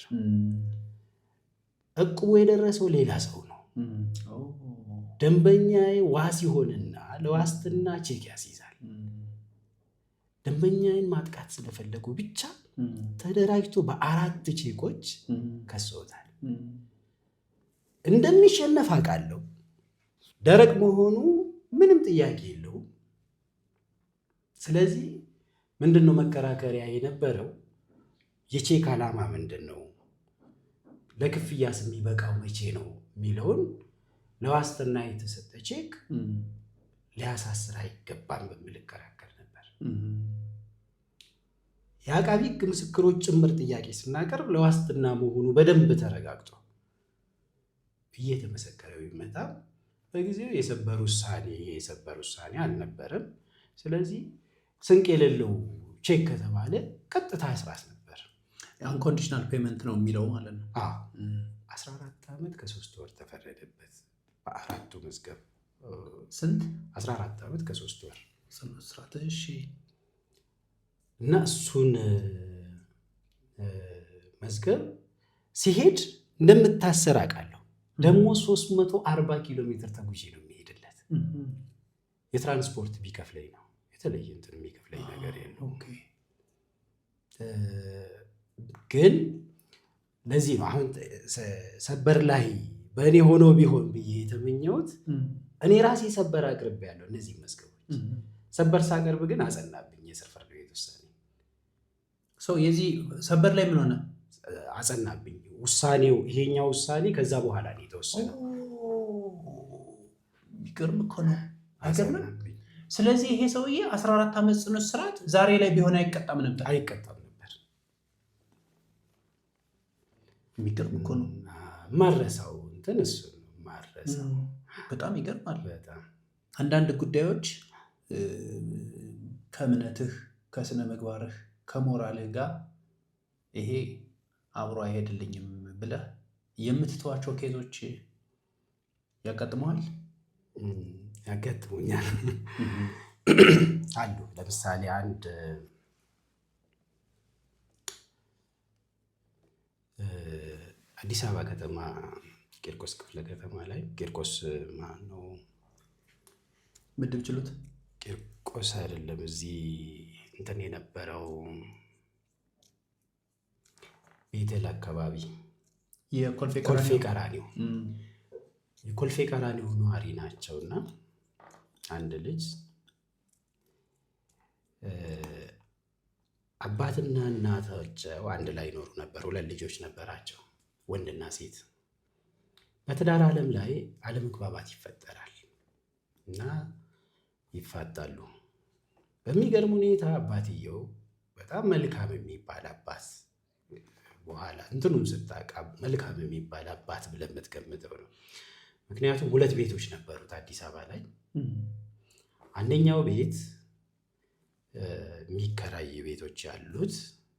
Speaker 2: እቁቡ የደረሰው ሌላ ሰው ነው። ደንበኛዬ ዋስ ይሆንና ለዋስትና ቼክ ያስይዛል። ደንበኛዬን ማጥቃት ስለፈለጉ ብቻ ተደራጅቶ በ4 ቼኮች ከሰውታል። እንደሚሸነፍ አውቃለሁ። ደረቅ መሆኑ ምንም ጥያቄ የለውም። ስለዚህ ምንድነው መከራከሪያ የነበረው? የቼክ ዓላማ ምንድን ነው? ለክፍያስ የሚበቃው መቼ ነው የሚለውን ለዋስትና የተሰጠ ቼክ ሊያሳስር አይገባም በሚል እከራከር ነበር። የአቃቢ ሕግ ምስክሮች ጭምር ጥያቄ ስናቀርብ ለዋስትና መሆኑ በደንብ ተረጋግጦ እየተመሰከረ ቢመጣ በጊዜው የሰበር ውሳኔ አልነበረም። ስለዚህ ስንቅ የሌለው ቼክ ከተባለ ቀጥታ እስራት ነበር።
Speaker 1: አንኮንዲሽናል ፔመንት ነው የሚለው ማለት ነው።
Speaker 2: 14 ዓመት ከ3 ወር ተፈረደበት በ4ቱ መዝገብ።
Speaker 1: ስንት?
Speaker 2: 14 ዓመት ከ3 ወር
Speaker 1: እስራት። እሺ።
Speaker 2: እና እሱን መዝገብ ሲሄድ እንደምታሰር አውቃለሁ። ደግሞ 340 ኪሎ ሜትር ተጉዤ ነው የሚሄድለት። የትራንስፖርት ቢከፍለኝ ነው የተለየ እንትን የሚከፍለኝ ነገር የለው። ግን ለዚህ ነው አሁን ሰበር ላይ በእኔ ሆኖ ቢሆን ብዬ የተመኘሁት። እኔ ራሴ ሰበር አቅርቤ ያለው እነዚህ መዝገቦች ሰበር ሳቀርብ ግን አጸናብኝ የስር ፍርድ ቤት ውሳኔ።
Speaker 1: የዚህ ሰበር ላይ ምን ሆነ?
Speaker 2: አጸናብኝ ውሳኔው። ይሄኛው ውሳኔ ከዛ በኋላ ነው የተወሰነው።
Speaker 1: የሚገርም እኮ ነው። አይገርምም? ስለዚህ ይሄ ሰውዬ 14 ዓመት ጽኑ እስራት ዛሬ ላይ ቢሆን አይቀጣም ነበር። የሚገርም እኮ ነው።
Speaker 2: ማረሳው እንትን እሱ ማረሳው
Speaker 1: በጣም ይገርማል።
Speaker 2: በጣም
Speaker 1: አንዳንድ ጉዳዮች ከእምነትህ፣ ከስነ ምግባርህ፣ ከሞራልህ ጋር ይሄ አብሮ አይሄድልኝም ብለህ የምትተዋቸው ኬዞች ያጋጥመዋል?
Speaker 2: ያጋጥሙኛል አሉ። ለምሳሌ አንድ አዲስ አበባ ከተማ ቂርቆስ ክፍለ ከተማ ላይ ቂርቆስ ማን ነው
Speaker 1: ምድብ ችሎት?
Speaker 2: ቂርቆስ አይደለም፣ እዚህ እንትን የነበረው ቤተል አካባቢ የኮልፌ ቀራኒዮ የኮልፌ ቀራኒዮ ነዋሪ ናቸውና አንድ ልጅ አባትና እናታቸው አንድ ላይ ይኖሩ ነበር። 2 ልጆች ነበራቸው፣ ወንድና ሴት። በትዳር ዓለም ላይ አለመግባባት ይፈጠራል እና ይፋታሉ። በሚገርም ሁኔታ አባትየው በጣም መልካም የሚባል አባት፣ በኋላ እንትኑን ስታውቅ መልካም የሚባል አባት ብለህ የምትገምተው ነው። ምክንያቱም 2 ቤቶች ነበሩት አዲስ አበባ ላይ። አንደኛው ቤት የሚከራይ ቤቶች ያሉት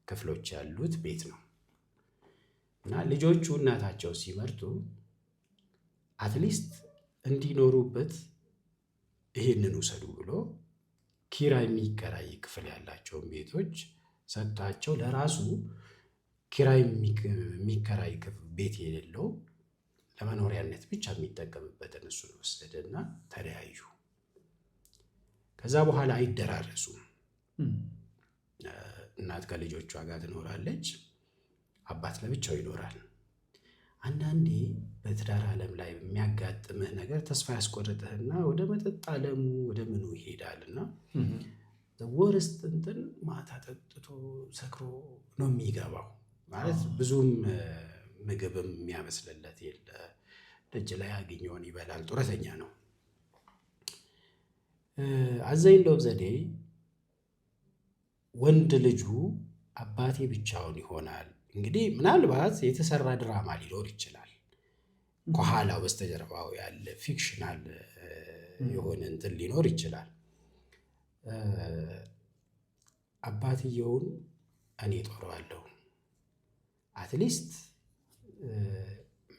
Speaker 2: ክፍሎች ያሉት ቤት ነው እና ልጆቹ እናታቸው ሲመርጡ አትሊስት እንዲኖሩበት ይሄንን ውሰዱ ብሎ ኪራይ የሚከራይ ክፍል ያላቸውን ቤቶች ሰጥቷቸው ለራሱ ኪራይ የሚከራይ ቤት የሌለው ለመኖሪያነት ብቻ የሚጠቀምበትን እሱን ወሰደና ተለያዩ። ከዛ በኋላ አይደራረሱም። እናት ከልጆቿ ጋር ትኖራለች፣ አባት ለብቻው ይኖራል። አንዳንዴ በትዳር ዓለም ላይ የሚያጋጥምህ ነገር ተስፋ ያስቆርጥህና ወደ መጠጥ ዓለሙ ወደ ምኑ ይሄዳልና ወርስት እንትን ማታ ጠጥቶ ሰክሮ ነው የሚገባው። ማለት ብዙም ምግብም የሚያመስልለት የለ፣ ደጅ ላይ ያገኘውን ይበላል። ጡረተኛ ነው። አዘኝ ሎብ ዘዴ ወንድ ልጁ አባቴ ብቻውን ይሆናል። እንግዲህ ምናልባት የተሰራ ድራማ ሊኖር ይችላል፣ ከኋላው በስተጀርባው ያለ ፊክሽናል የሆነ እንትን ሊኖር ይችላል። አባትየውን እኔ ጦረዋለሁ፣ አትሊስት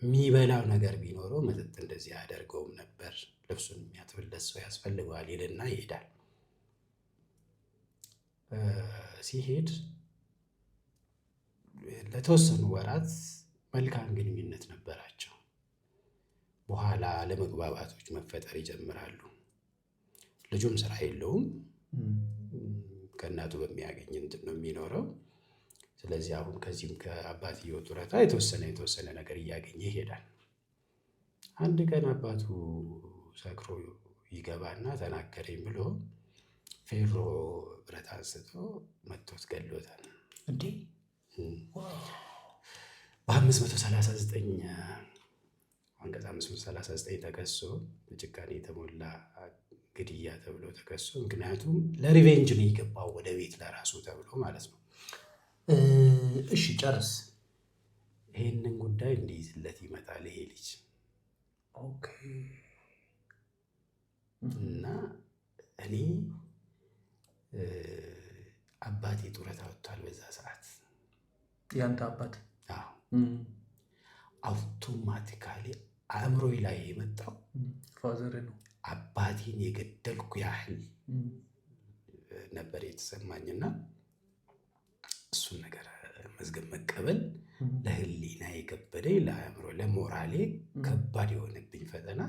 Speaker 2: የሚበላው ነገር ቢኖረው መጠጥ እንደዚህ አያደርገውም ነበር፣ ልብሱን የሚያጥብለት ሰው ያስፈልገዋል ይልና ይሄዳል። ሲሄድ ለተወሰኑ ወራት መልካም ግንኙነት ነበራቸው። በኋላ ለመግባባቶች መፈጠር ይጀምራሉ። ልጁም ስራ የለውም፣ ከእናቱ በሚያገኝ እንትን ነው የሚኖረው። ስለዚህ አሁን ከዚህም ከአባትየው ጡረታ የተወሰነ ነገር እያገኘ ይሄዳል። አንድ ቀን አባቱ ሰክሮ ይገባና ተናገረኝ ብሎ ፌሮ ብረት አንስቶ መቶት ገሎታል።
Speaker 1: እንዴ!
Speaker 2: በ539 አንቀጽ 539 ተከሶ በጭካኔ የተሞላ ግድያ ተብሎ ተከሶ፣ ምክንያቱም ለሪቬንጅ ነው የገባው ወደ ቤት ለራሱ ተብሎ ማለት ነው።
Speaker 1: እሺ ጨርስ።
Speaker 2: ይሄንን ጉዳይ እንዲይዝለት ይመጣል ይሄ ልጅ።
Speaker 1: ኦኬ።
Speaker 2: እና እኔ አባቴ ጡረታ ወጥቷል በዛ ሰዓት።
Speaker 1: ያንተ አባት?
Speaker 2: አዎ። አውቶማቲካሊ አእምሮዬ ላይ የመጣው
Speaker 1: ፋዘር ነው።
Speaker 2: አባቴን የገደልኩ ያህል ነበር የተሰማኝና እሱን ነገር መዝገብ መቀበል ለህሊና የከበደኝ፣ ለአእምሮ ለሞራሌ ከባድ የሆነብኝ ፈተና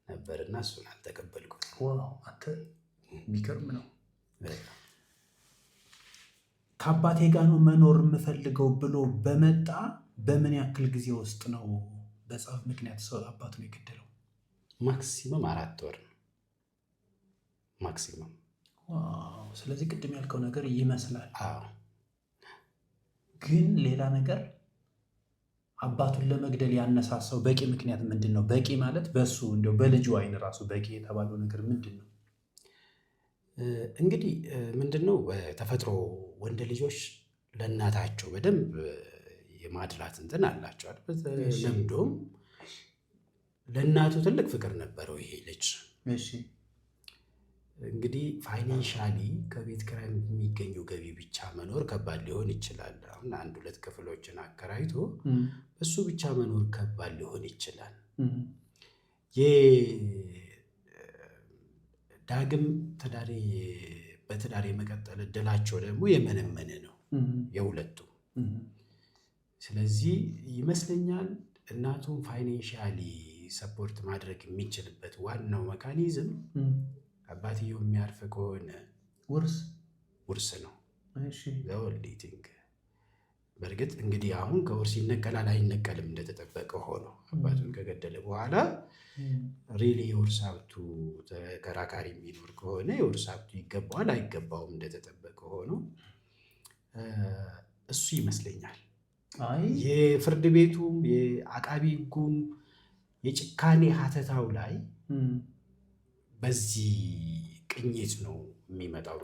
Speaker 2: ነበርና እሱን አልተቀበልኩት።
Speaker 1: ዋው! አንተ የሚገርም ነው። ከአባቴ ጋር ነው መኖር የምፈልገው ብሎ በመጣ በምን ያክል ጊዜ ውስጥ ነው በጸብ ምክንያት ሰው አባቱን የገደለው?
Speaker 2: ማክሲመም 4 ወር ነው ማክሲመም።
Speaker 1: ዋው! ስለዚህ ቅድም ያልከው ነገር ይመስላል።
Speaker 2: አዎ።
Speaker 1: ግን ሌላ ነገር አባቱን ለመግደል ያነሳሳው በቂ ምክንያት ምንድን ነው? በቂ ማለት በሱ እንደው በልጁ አይን ራሱ በቂ የተባለው ነገር ምንድን ነው?
Speaker 2: እንግዲህ ምንድን ነው በተፈጥሮ ወንድ ልጆች ለእናታቸው በደንብ የማድላት እንትን አላቸው። ለምዶም ለእናቱ ትልቅ ፍቅር ነበረው ይሄ ልጅ። እንግዲህ ፋይናንሻሊ ከቤት ኪራይ የሚገኘው ገቢ ብቻ መኖር ከባድ ሊሆን ይችላል። አሁን 1-2 ክፍሎችን አከራይቶ እሱ ብቻ መኖር ከባድ ሊሆን ይችላል። ዳግም በትዳር የመቀጠል እድላቸው ደግሞ የመነመነ ነው የሁለቱም። ስለዚህ ይመስለኛል እናቱን ፋይናንሻሊ ሰፖርት ማድረግ የሚችልበት ዋናው መካኒዝም አባትየው የሚያርፍ ከሆነ ውርስ ነው። በእርግጥ እንግዲህ አሁን ከውርስ ይነቀላል አይነቀልም እንደተጠበቀ ሆኖ አባቱን ከገደለ በኋላ ሪሊ የውርስ ሀብቱ ተከራካሪ የሚኖር ከሆነ የውርስ ሀብቱ ይገባዋል አይገባውም እንደተጠበቀ ሆኖ እሱ ይመስለኛል የፍርድ ቤቱም የአቃቢ ሕጉም የጭካኔ ሀተታው ላይ በዚህ ቅኝት ነው የሚመጣው።